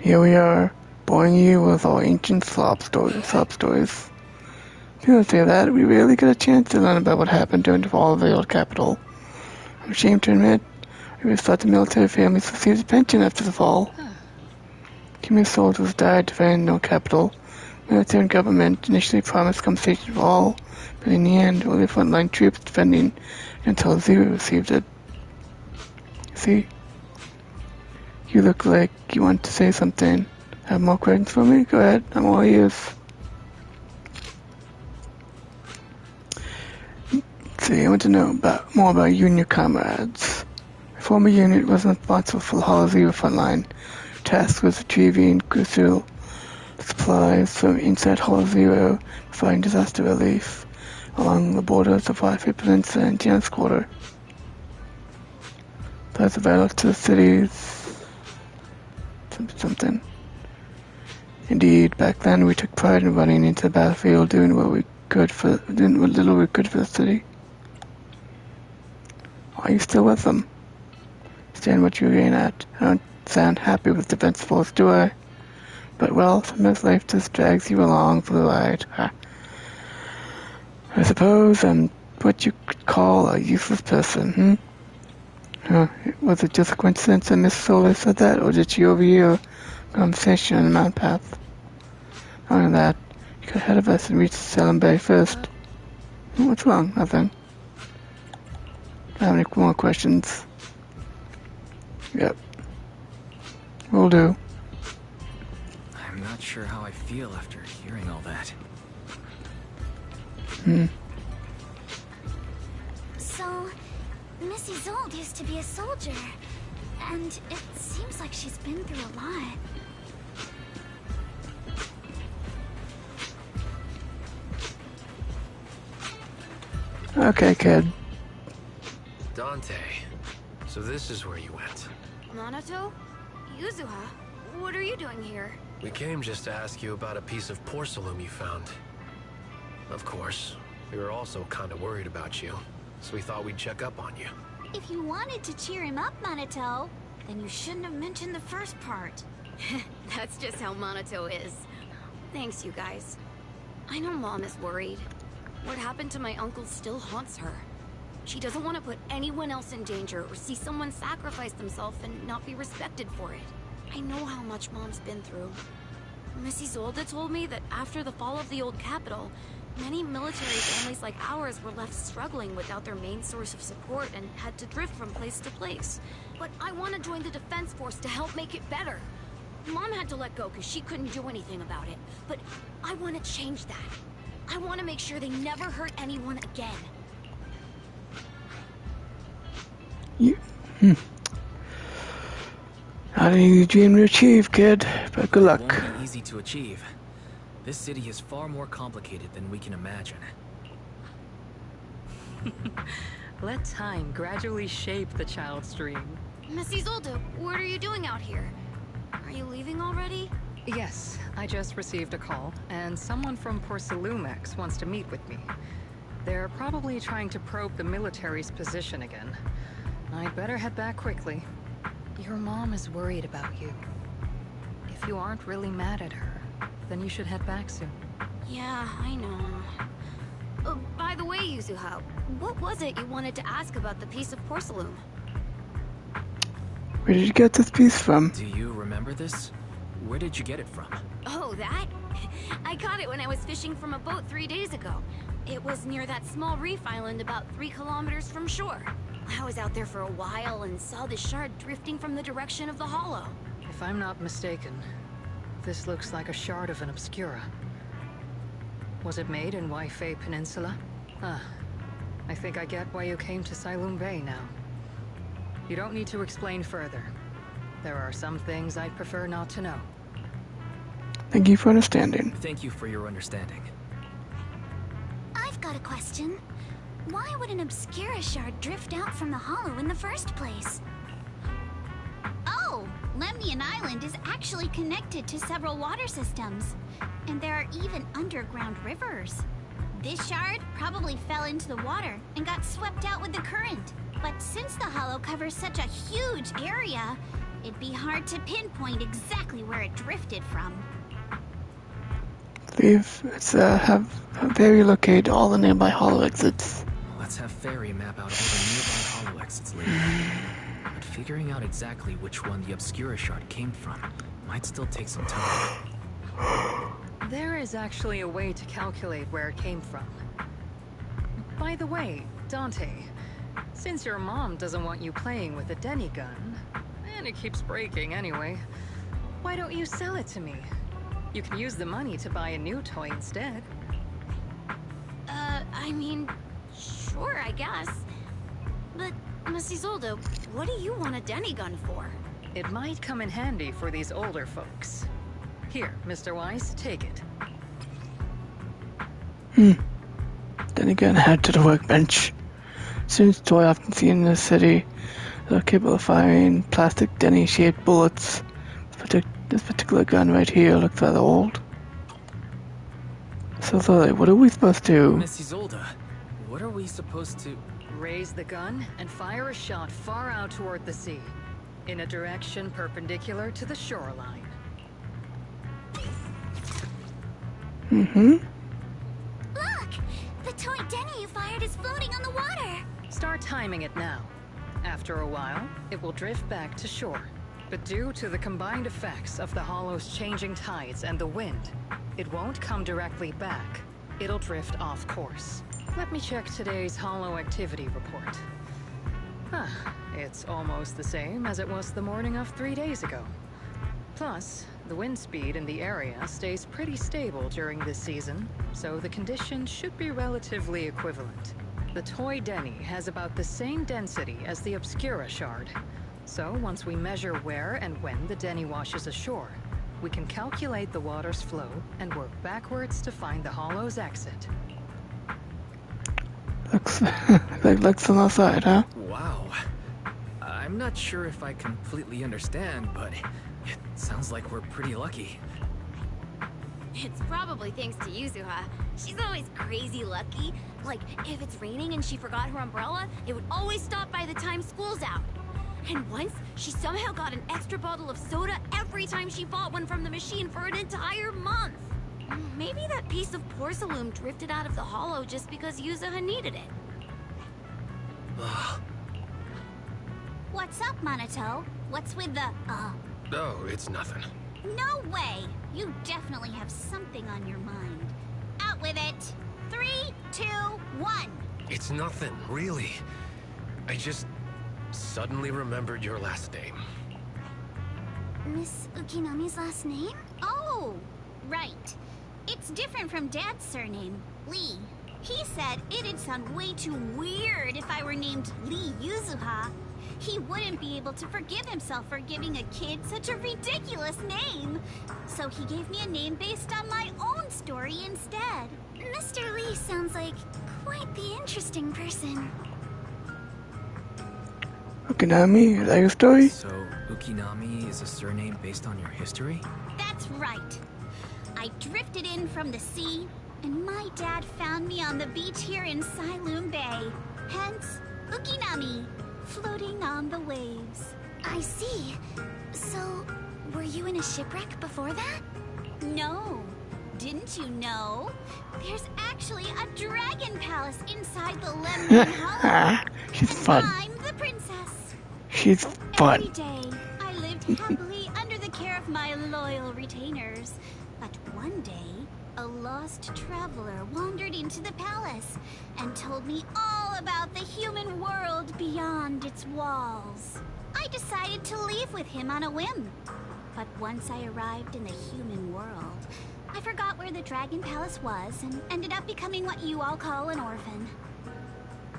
Here we are, boring you with our ancient sob stories. People say that we rarely get a chance to learn about what happened during the fall of the old capital. I'm ashamed to admit, I always thought the military families received a pension after the fall. Too many soldiers died defending the old capital. Military and government initially promised compensation for all, but in the end, only frontline troops defending until Zero received it. See? You look like you want to say something. Have more questions for me? Go ahead, I'm all ears. See, I want to know more about you and your comrades. My former unit was responsible for the Hollow Zero frontline, tasked with retrieving crucial supplies from inside Hollow Zero, providing disaster relief along the borders of Wi-Fi Peninsula and Janus Quarter. That's vital to the cities. Something. Indeed, back then we took pride in running into the battlefield, doing what little we could for the city. Are you still with them? Understand what you're getting at. I don't sound happy with Defense Force, do I? But well, sometimes life just drags you along for the ride. I suppose I'm what you could call a useless person, Was it just a coincidence that Miss Solar said that, or did she overhear a conversation on the mountain path? Not only that, you got ahead of us and reached Salem Bay first. What's wrong? Nothing. I have any more questions? Yep. Will do. I'm not sure how I feel after hearing all that. So, Miss Isolde used to be a soldier, and it seems like she's been through a lot. Okay, kid. Dante, so this is where you went. Minato? Yuzuha? What are you doing here? We came just to ask you about a piece of porcelain you found. Of course, we were also kind of worried about you, so we thought we'd check up on you. If you wanted to cheer him up, Minato, then you shouldn't have mentioned the first part. That's just how Minato is. Thanks, you guys. I know Mom is worried. What happened to my uncle still haunts her. She doesn't want to put anyone else in danger or see someone sacrifice themselves and not be respected for it. I know how much Mom's been through. Miss Isolde told me that after the fall of the old capital, many military families like ours were left struggling without their main source of support and had to drift from place to place. But I want to join the Defense Force to help make it better. Mom had to let go because she couldn't do anything about it. But I want to change that. I want to make sure they never hurt anyone again. Not an easy dream to achieve, kid, but good luck. It won't be easy to achieve. This city is far more complicated than we can imagine. Let time gradually shape the child's dream. Miss Isolde, what are you doing out here? Are you leaving already? Yes, I just received a call, and someone from Porcelumex wants to meet with me. They're probably trying to probe the military's position again. I'd better head back quickly. Your mom is worried about you. If you aren't really mad at her, then you should head back soon. Yeah, I know. By the way, Yuzuha, what was it you wanted to ask about the piece of porcelain? Where did you get this piece from? Do you remember this? Where did you get it from? Oh, that? I caught it when I was fishing from a boat 3 days ago. It was near that small reef island about 3 kilometers from shore. I was out there for a while and saw the shard drifting from the direction of the hollow. If I'm not mistaken, this looks like a shard of an Obscura. Was it made in Wi-Fi Peninsula? Ah, I think I get why you came to Silum Bay now. You don't need to explain further. There are some things I'd prefer not to know. Thank you for understanding. Thank you for your understanding. I've got a question. Why would an Obscura shard drift out from the hollow in the first place? Oh, Lemnian Island is actually connected to several water systems. And there are even underground rivers. This shard probably fell into the water and got swept out with the current. But since the hollow covers such a huge area, It'd be hard to pinpoint exactly where it drifted from. I believe it's have very locate all the nearby hollow exits. Let's have Fairy map out all the nearby hollow exits later. But figuring out exactly which one the Obscura shard came from might still take some time. There is actually a way to calculate where it came from. By the way, Dante, since your mom doesn't want you playing with a Denny gun, and it keeps breaking anyway, why don't you sell it to me? You can use the money to buy a new toy instead. I mean, sure, I guess. But, Miss Isolde, what do you want a Denny gun for? It might come in handy for these older folks. Here, Mr. Weiss, take it. Then again, head to the workbench. Since toy often seen in the city, they're capable of firing plastic Denny-shaped bullets. This particular gun right here looks rather old. So, what are we supposed to? Miss Isolde, what are we supposed to... Raise the gun and fire a shot far out toward the sea, in a direction perpendicular to the shoreline. Look! The toy Denny you fired is floating on the water! Start timing it now. After a while, it will drift back to shore. But due to the combined effects of the Hollow's changing tides and the wind, it won't come directly back. It'll drift off course. Let me check today's Hollow activity report. It's almost the same as it was the morning of 3 days ago. Plus, the wind speed in the area stays pretty stable during this season, so the conditions should be relatively equivalent. The toy Denny has about the same density as the Obscura shard. So once we measure where and when the Denny washes ashore, we can calculate the water's flow and work backwards to find the Hollow's exit. Looks like some outside, huh? Wow. I'm not sure if I completely understand, but it sounds like we're pretty lucky. It's probably thanks to Yuzuha. She's always crazy lucky. Like, if it's raining and she forgot her umbrella, it would always stop by the time school's out. And once, she somehow got an extra bottle of soda every time she bought one from the machine for an entire month. Maybe that piece of porcelain drifted out of the hollow just because Yuzuha needed it. What's up, Monato? What's with the, Oh, it's nothing. No way! You definitely have something on your mind. Out with it! 3, 2, 1! It's nothing, really. I just suddenly remembered your last name. Miss Ukinami's last name? Oh, right. It's different from Dad's surname, Lee. He said it'd sound way too weird if I were named Lee Yuzuha. He wouldn't be able to forgive himself for giving a kid such a ridiculous name. So he gave me a name based on my own story instead. Mr. Lee sounds like quite the interesting person. Ukinami, is that your story? So, Ukinami is a surname based on your history? That's right. I drifted in from the sea, and my dad found me on the beach here in Sailoon Bay. Hence, Ukinami, floating on the waves. I see. So, were you in a shipwreck before that? No. Didn't you know? There's actually a dragon palace inside the Lemon Hollow. She's fun. I'm the princess. She's fun. Every day, I lived happily under the care of my loyal retainers. But one day, a lost traveler wandered into the palace and told me all about the human world beyond its walls. I decided to leave with him on a whim. But once I arrived in the human world, I forgot where the Dragon Palace was and ended up becoming what you all call an orphan.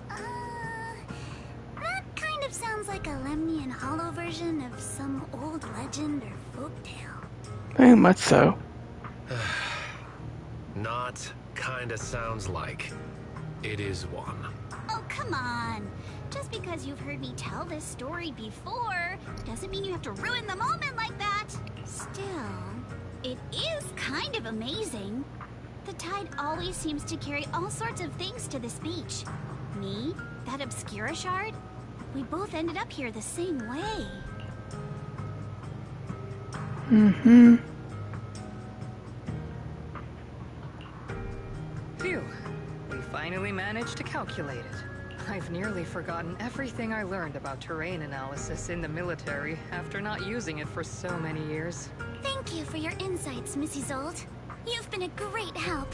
That kind of sounds like a Lemnian Hollow version of some old legend or folktale. Very much so. Not kinda sounds like. It is one. Oh, come on. Just because you've heard me tell this story before, doesn't mean you have to ruin the moment like that. Still, it is kind of amazing. The tide always seems to carry all sorts of things to this beach. Me, that Obscura shard, we both ended up here the same way. Mm-hmm. Phew. We finally managed to calculate it. I've nearly forgotten everything I learned about terrain analysis in the military after not using it for so many years. Thank you for your insights, Mrs. Zolt. You've been a great help.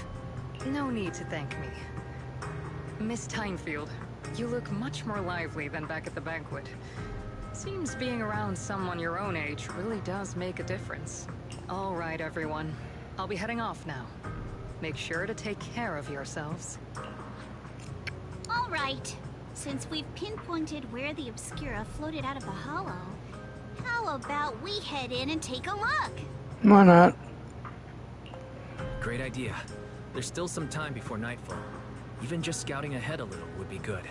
No need to thank me. Miss Tynefield, you look much more lively than back at the banquet. Seems being around someone your own age really does make a difference. All right, everyone. I'll be heading off now. Make sure to take care of yourselves. All right. Since we've pinpointed where the Obscura floated out of the hollow, how about we head in and take a look? Why not? Great idea. There's still some time before nightfall. Even just scouting ahead a little would be good.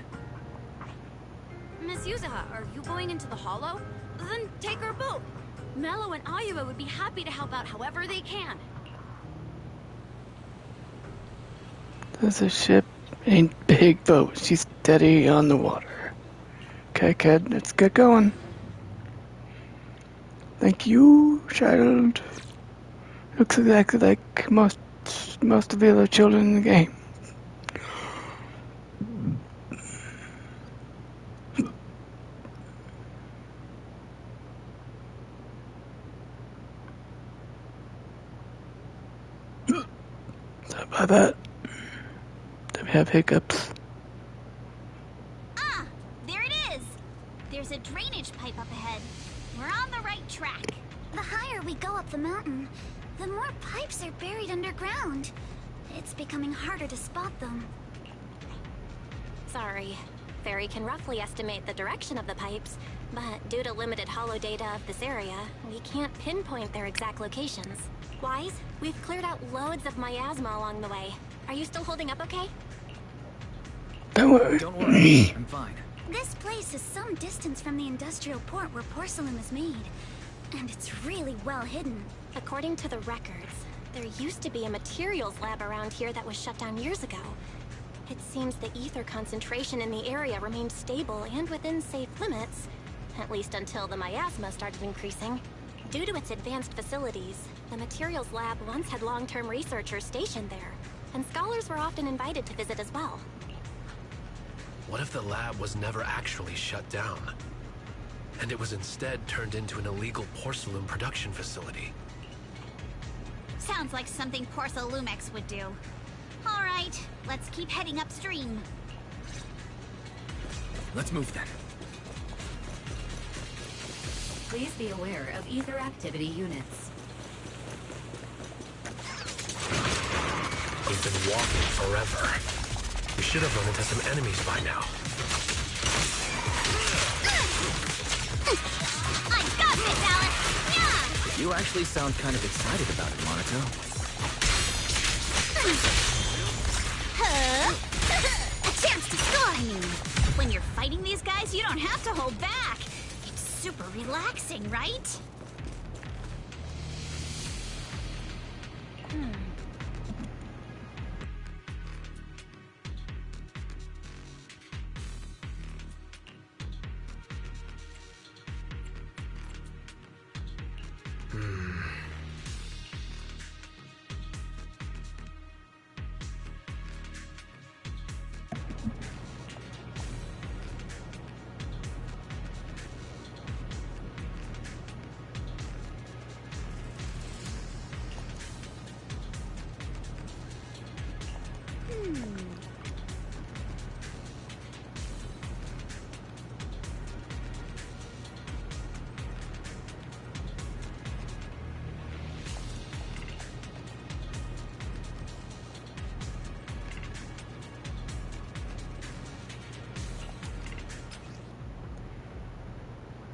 Miss Yuzaha, are you going into the hollow? Then take our boat. Mello and Ayuba would be happy to help out however they can. There's a ship, a big boat. She's steady on the water. Okay, kid, let's get going. Thank you, child. Looks exactly like most of the other children in the game. Sorry about that. Do we have hiccups? Ah, there it is. There's a drainage pipe up ahead. We're on the right track. The higher we go up the mountain, the more pipes are buried underground. It's becoming harder to spot them. Sorry. Ferry can roughly estimate the direction of the pipes, but due to limited holo data of this area, we can't pinpoint their exact locations. Wise, we've cleared out loads of miasma along the way. Are you still holding up okay? Don't worry. Don't worry, I'm fine. This place is some distance from the industrial port where porcelain is made, and it's really well hidden. According to the records, there used to be a materials lab around here that was shut down years ago. It seems the ether concentration in the area remained stable and within safe limits, at least until the miasma started increasing. Due to its advanced facilities, the materials lab once had long-term researchers stationed there, and scholars were often invited to visit as well. What if the lab was never actually shut down? And it was instead turned into an illegal porcelain production facility? Sounds like something Porcelumex would do. All right, let's keep heading upstream. Let's move then. Please be aware of ether activity units. We've been walking forever. We should have run into some enemies by now. I got this, Alice! Yeah! You actually sound kind of excited about it, Monaco. A chance to score, I mean. When you're fighting these guys, you don't have to hold back. It's super relaxing, right?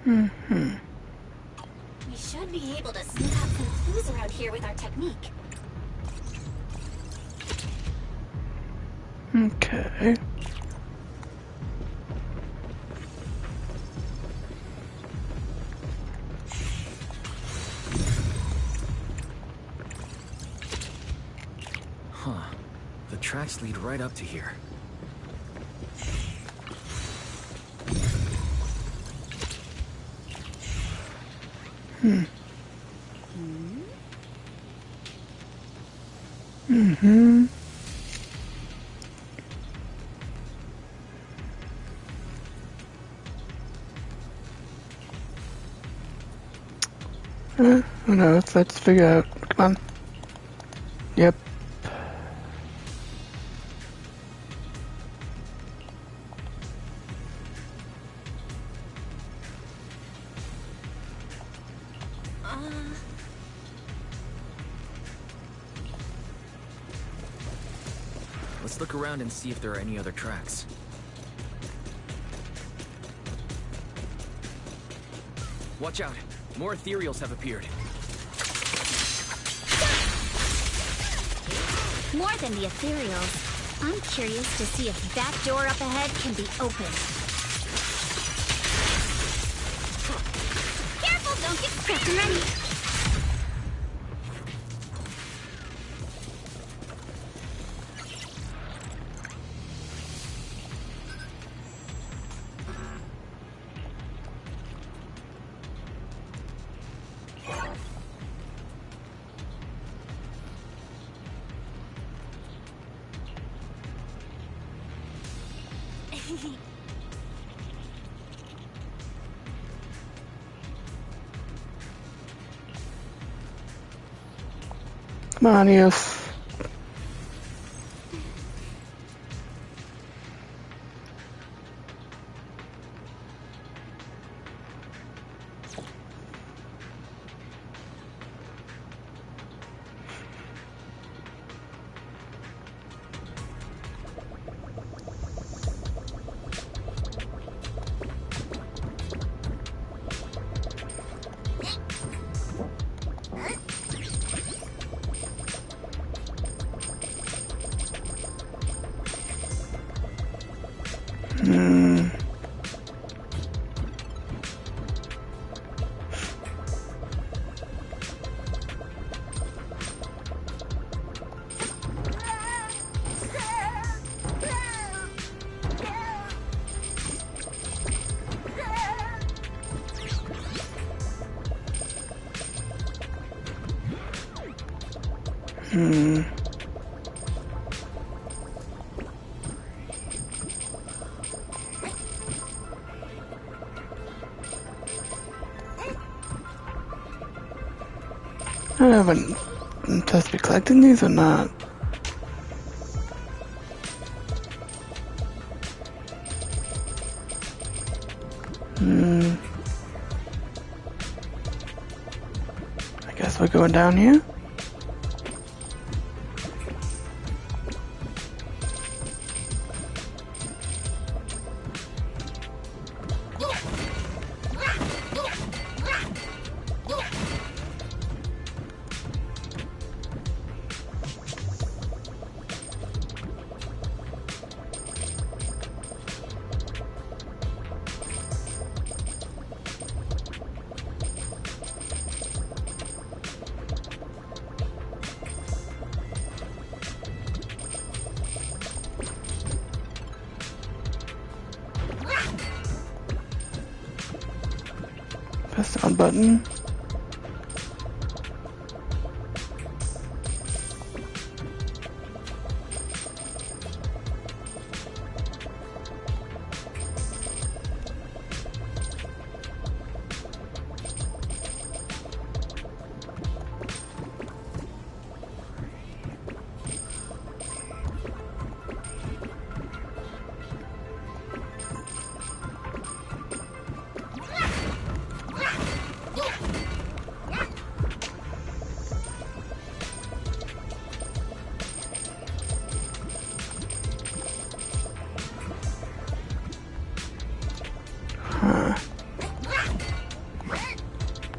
We should be able to sniff out some clues around here with our technique. Okay. Huh. The tracks lead right up to here. Mm-hmm. Who knows? Let's figure out. Come on. Yep. Let's look around and see if there are any other tracks. Watch out! More ethereals have appeared. More than the ethereals. I'm curious to see if that door up ahead can be opened. Careful, don't get scratched and ready. Come on, yes. I haven't supposed to be collecting these or not. I guess we're going down here. Press the on button.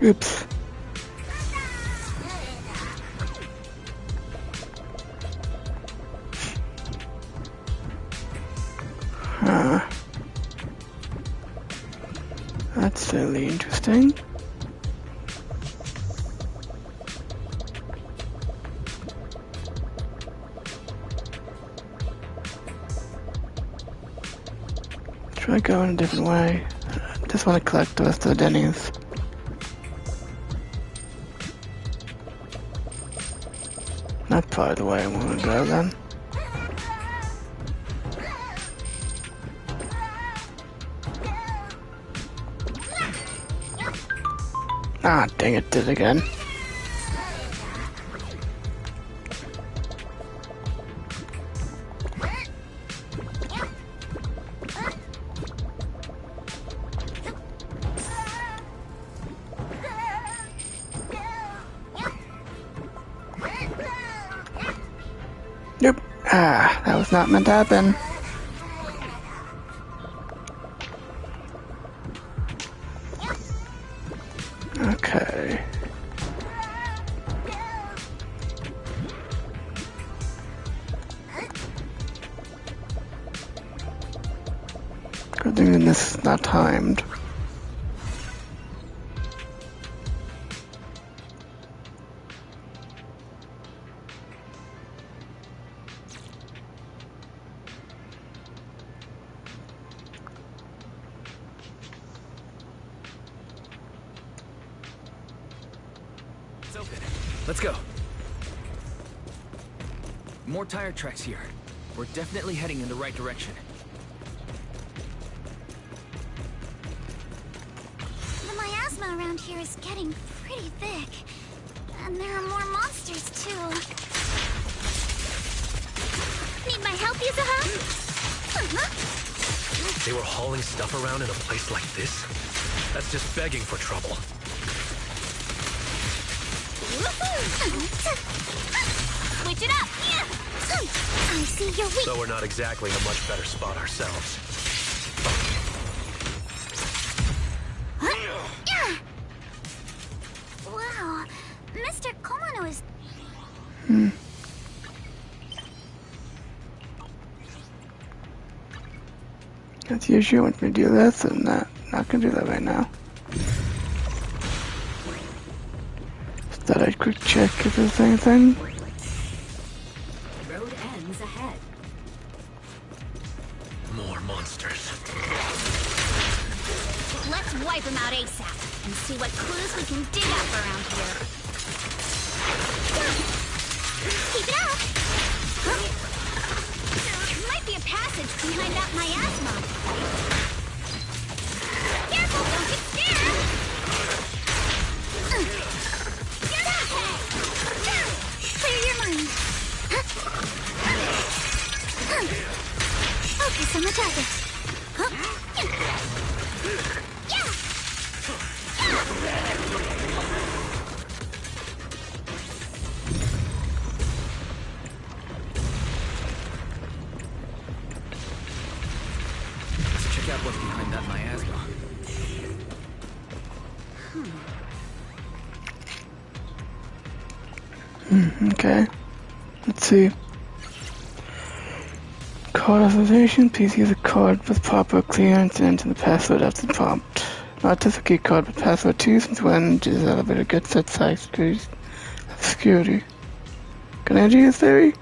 Oops. That's fairly interesting. Try going a different way. Just want to collect the rest of the Denny's. That's probably the way I want to go then. Ah, dang it, did it again. Nope. Ah, that was not meant to happen. Okay. Good thing this is not timed. It's open. Let's go. More tire tracks here. We're definitely heading in the right direction. The miasma around here is getting pretty thick. And there are more monsters, too. Need my help, Yuzuha? They were hauling stuff around in a place like this? That's just begging for trouble. Switch it up! I see you're weak. So we're not exactly in a much better spot ourselves. Wow, Mr. Komano is... That's the issue. Wants me to do this, and not gonna do that right now. Just thought I'd quick check if there's anything. Road ends ahead. More monsters. Let's wipe them out ASAP and see what clues we can dig up around here. Keep it up! There might be a passage behind that miasma. Careful, don't get scared! Clear your mind. Focus on the target. Let's check out what's behind that miasma. Okay. Let's see. Card authorization. Please use a card with proper clearance and enter the password after the prompt. Not just a key card, but password 2 since when this elevator gets set side security. Can I do your theory?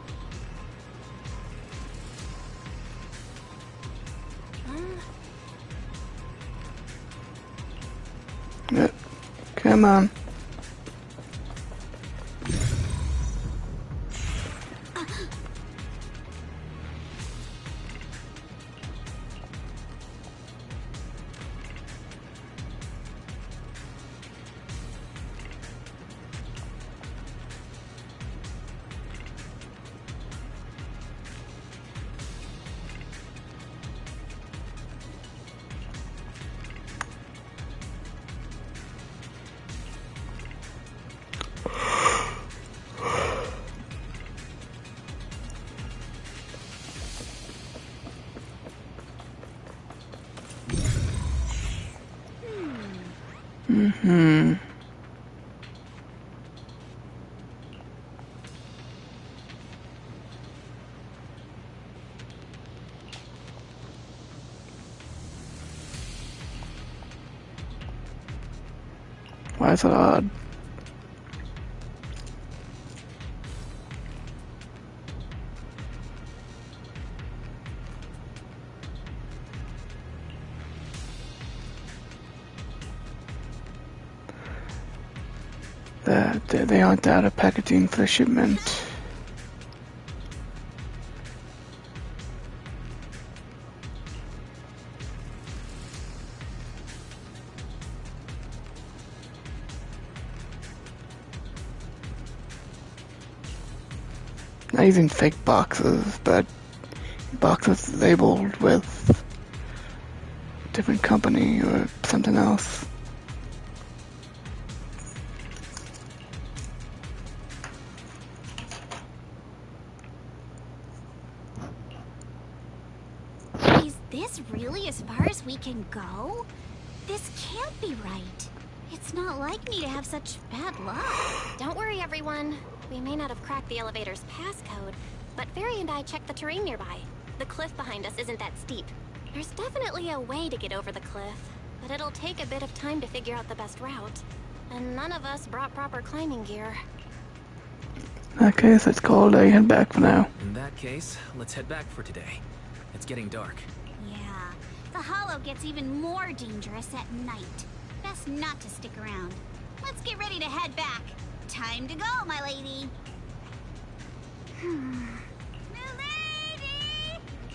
Yep. Come on. Why is it odd? They aren't out of packaging for the shipment. Not using fake boxes, but boxes labeled with different company or something else. Is this really as far as we can go? This can't be right. It's not like me to have such bad luck. Don't worry, everyone. We may not have cracked the elevator's passcode, but Fairy and I checked the terrain nearby. The cliff behind us isn't that steep. There's definitely a way to get over the cliff, but it'll take a bit of time to figure out the best route. And none of us brought proper climbing gear. In that case, let's call it a head back for now. In that case, let's head back for today. It's getting dark. Yeah, the Hollow gets even more dangerous at night. Best not to stick around. Let's get ready to head back. Time to go, my lady. Milady!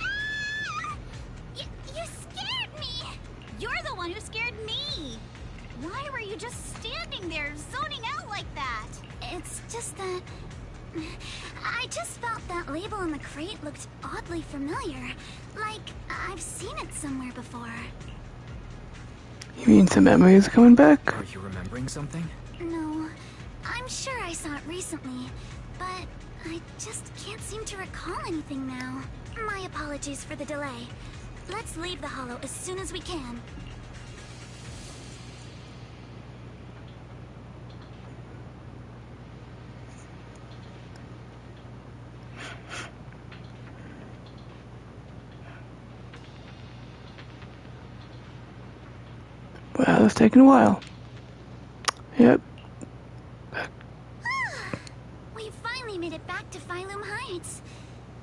Ah! You scared me! You're the one who scared me! Why were you just standing there, zoning out like that? It's just that... I just felt that label in the crate looked oddly familiar. Like, I've seen it somewhere before. You mean some memories are coming back? Are you remembering something? No, I'm sure I saw it recently, but I just can't seem to recall anything now. My apologies for the delay. Let's leave the Hollow as soon as we can. Well, it's taken a while. Yep. We finally made it back to Phylum Heights.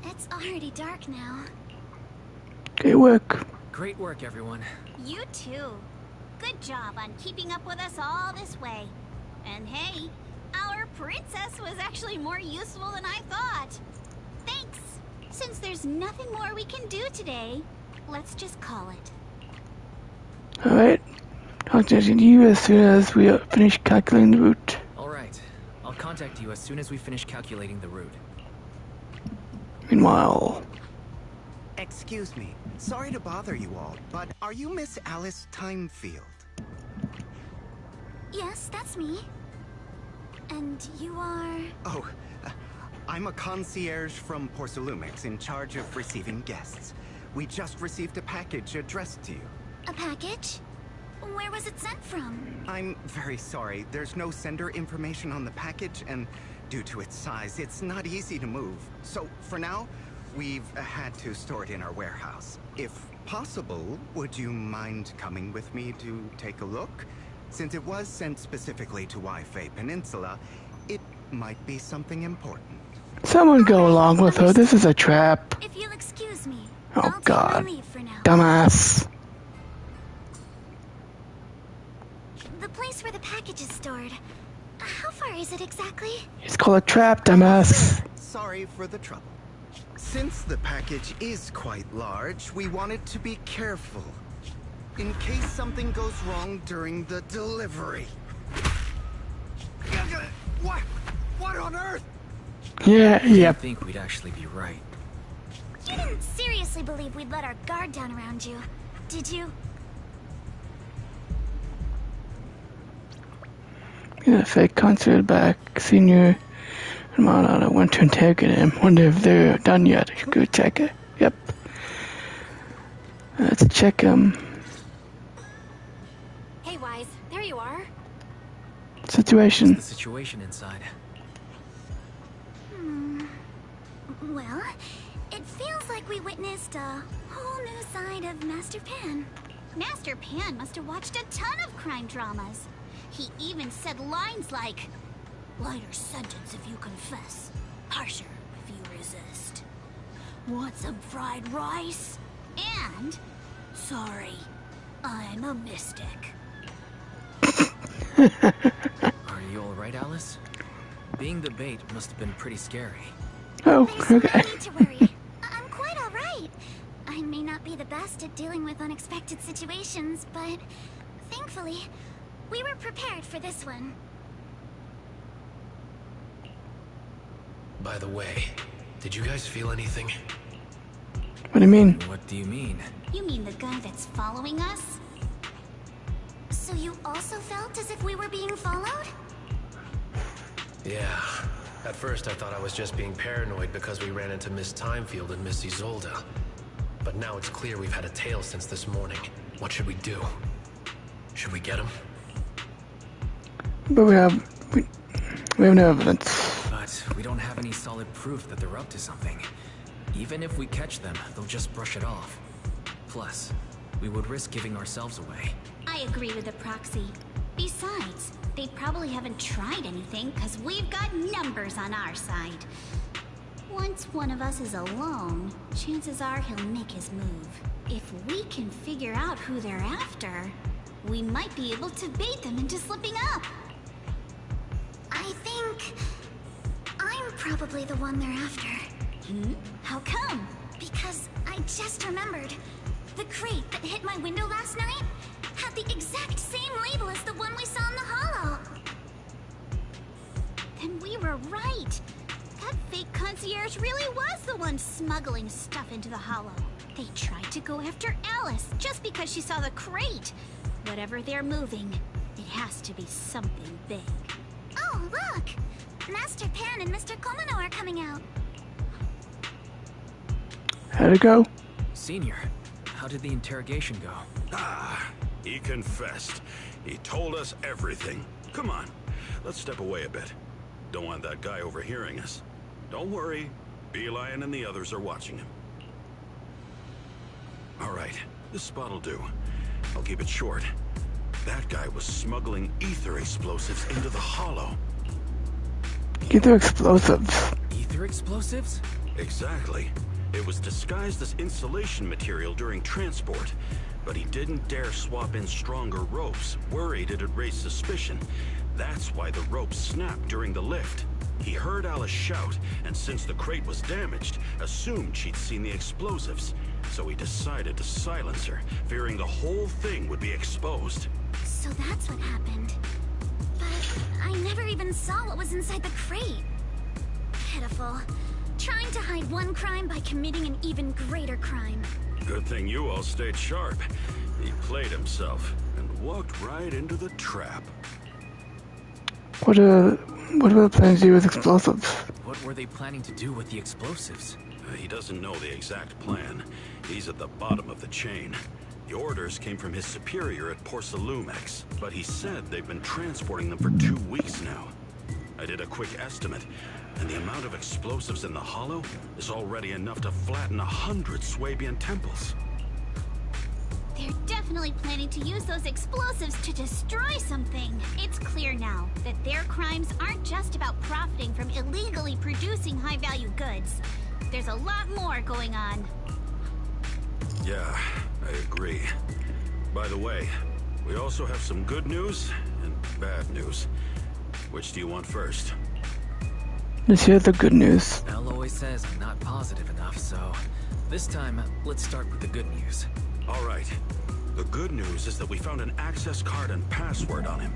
It's already dark now. Great work. Great work, everyone. You too. Good job on keeping up with us all this way. And hey, our princess was actually more useful than I thought. Thanks. Since there's nothing more we can do today, let's just call it. Alright. I'll judge you as soon as we finish calculating the route. Alright. I'll contact you as soon as we finish calculating the route. Meanwhile... Excuse me. Sorry to bother you all, but are you Miss Alice Timefield? Yes, that's me. And you are... Oh, I'm a concierge from Porcelumix in charge of receiving guests. We just received a package addressed to you. A package? Where was it sent from? I'm very sorry. There's no sender information on the package, and due to its size, it's not easy to move. So, for now, we've had to store it in our warehouse. If possible, would you mind coming with me to take a look? Since it was sent specifically to Wi-Fi Peninsula, it might be something important. Someone go along with her. This is a trap. If you'll excuse me, Oh I'll God. take my leave for now. Dumbass. The place where the package is stored. How far is it exactly? It's called a trap, dumbass. Sorry for the trouble. Since the package is quite large, we wanted to be careful. In case something goes wrong during the delivery. What on earth? Yeah, I yep. think we'd actually be right. You didn't seriously believe we'd let our guard down around you, did you? Yeah, fake concert back, senior. And I went to interrogate him. Wonder if they're done yet. I should go check it. Yep. Let's check him. Hey, Wise, there you are. Situation. What's the situation inside? Well, it feels like we witnessed a whole new side of Master Pan. Master Pan must have watched a ton of crime dramas. He even said lines like, "Lighter sentence if you confess, harsher if you resist. Want some fried rice?" And, "Sorry, I'm a mystic." Are you alright, Alice? Being the bait must have been pretty scary. Oh, There's okay. no need to worry. I'm quite alright. I may not be the best at dealing with unexpected situations, but thankfully, we were prepared for this one. By the way, Did you guys feel anything? What do you mean? What do you mean? You mean the guy that's following us? So you also felt as if we were being followed? Yeah. At first I thought I was just being paranoid because we ran into Miss Timefield and Miss Isolda. But now it's clear we've had a tail since this morning. What should we do? Should we get him? But we have no evidence. But we don't have any solid proof that they're up to something. Even if we catch them, they'll just brush it off. Plus, we would risk giving ourselves away. I agree with the proxy. Besides, they probably haven't tried anything because we've got numbers on our side. Once one of us is alone, chances are he'll make his move. If we can figure out who they're after, we might be able to bait them into slipping up. I think I'm probably the one they're after. How come? Because I just remembered. The crate that hit my window last night had the exact same label as the one we saw in the hollow. Then we were right. That fake concierge really was the one smuggling stuff into the hollow. They tried to go after Alice just because she saw the crate. Whatever they're moving, it has to be something big. Oh, look! Master Pan and Mr. Komano are coming out. How'd it go? Senior, how did the interrogation go? He confessed. He told us everything. Come on, let's step away a bit. Don't want that guy overhearing us. Don't worry, Beelion and the others are watching him. All right, this spot'll do. I'll keep it short. That guy was smuggling ether explosives into the hollow. Ether explosives. Ether explosives? Exactly. It was disguised as insulation material during transport, but he didn't dare swap in stronger ropes, worried it'd raise suspicion. That's why the ropes snapped during the lift. He heard Alice shout, and since the crate was damaged, assumed she'd seen the explosives. So he decided to silence her, fearing the whole thing would be exposed. So that's what happened. But I never even saw what was inside the crate. Pitiful. Trying to hide one crime by committing an even greater crime. Good thing you all stayed sharp. He played himself and walked right into the trap. What were the plans to do with explosives? What were they planning to do with the explosives? He doesn't know the exact plan. He's at the bottom of the chain. The orders came from his superior at Porsalumex, but he said they've been transporting them for 2 weeks now. I did a quick estimate, and the amount of explosives in the hollow is already enough to flatten 100 Swabian temples. They're definitely planning to use those explosives to destroy something. It's clear now that their crimes aren't just about profiting from illegally producing high-value goods. There's a lot more going on. Yeah, I agree. By the way, we also have some good news and bad news. Which do you want first? Let's hear the good news. Al always says I'm not positive enough, so this time, let's start with the good news. All right. The good news is that we found an access card and password on him.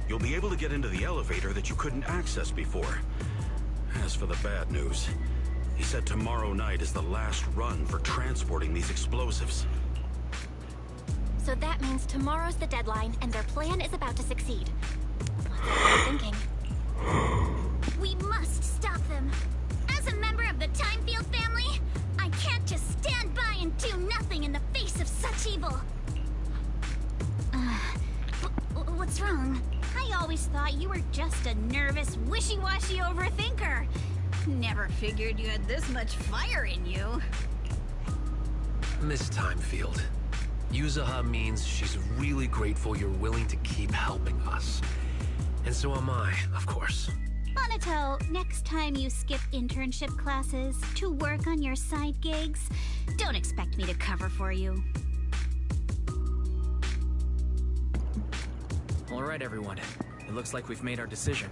You'll be able to get into the elevator that you couldn't access before. As for the bad news, he said tomorrow night is the last run for transporting these explosives. So that means tomorrow's the deadline, and their plan is about to succeed. What are you thinking? We must stop them. As a member of the Timefield family, I can't just stand by and do nothing in the face of such evil. What's wrong? I always thought you were just a nervous, wishy-washy overthinker. Never figured you had this much fire in you. Miss Timefield, Yuzaha means she's really grateful you're willing to keep helping us. And so am I, of course. Monato, next time you skip internship classes to work on your side gigs, don't expect me to cover for you. All right, everyone. It looks like we've made our decision.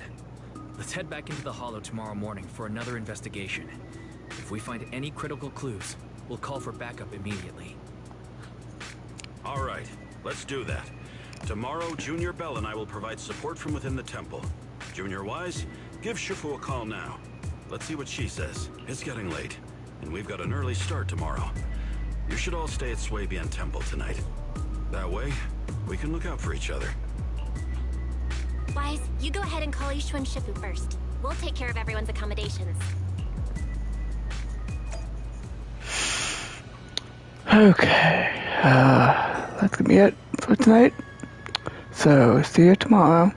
Let's head back into the Hollow tomorrow morning for another investigation. If we find any critical clues, we'll call for backup immediately. All right, let's do that. Tomorrow, Junior Bell and I will provide support from within the temple. Junior Wise, give Shifu a call now. Let's see what she says. It's getting late, and we've got an early start tomorrow. You should all stay at Swabian Temple tonight. That way, we can look out for each other. Wise, you go ahead and call Yishuan Shifu first. We'll take care of everyone's accommodations. Okay, that's gonna be it for tonight. So, see you tomorrow.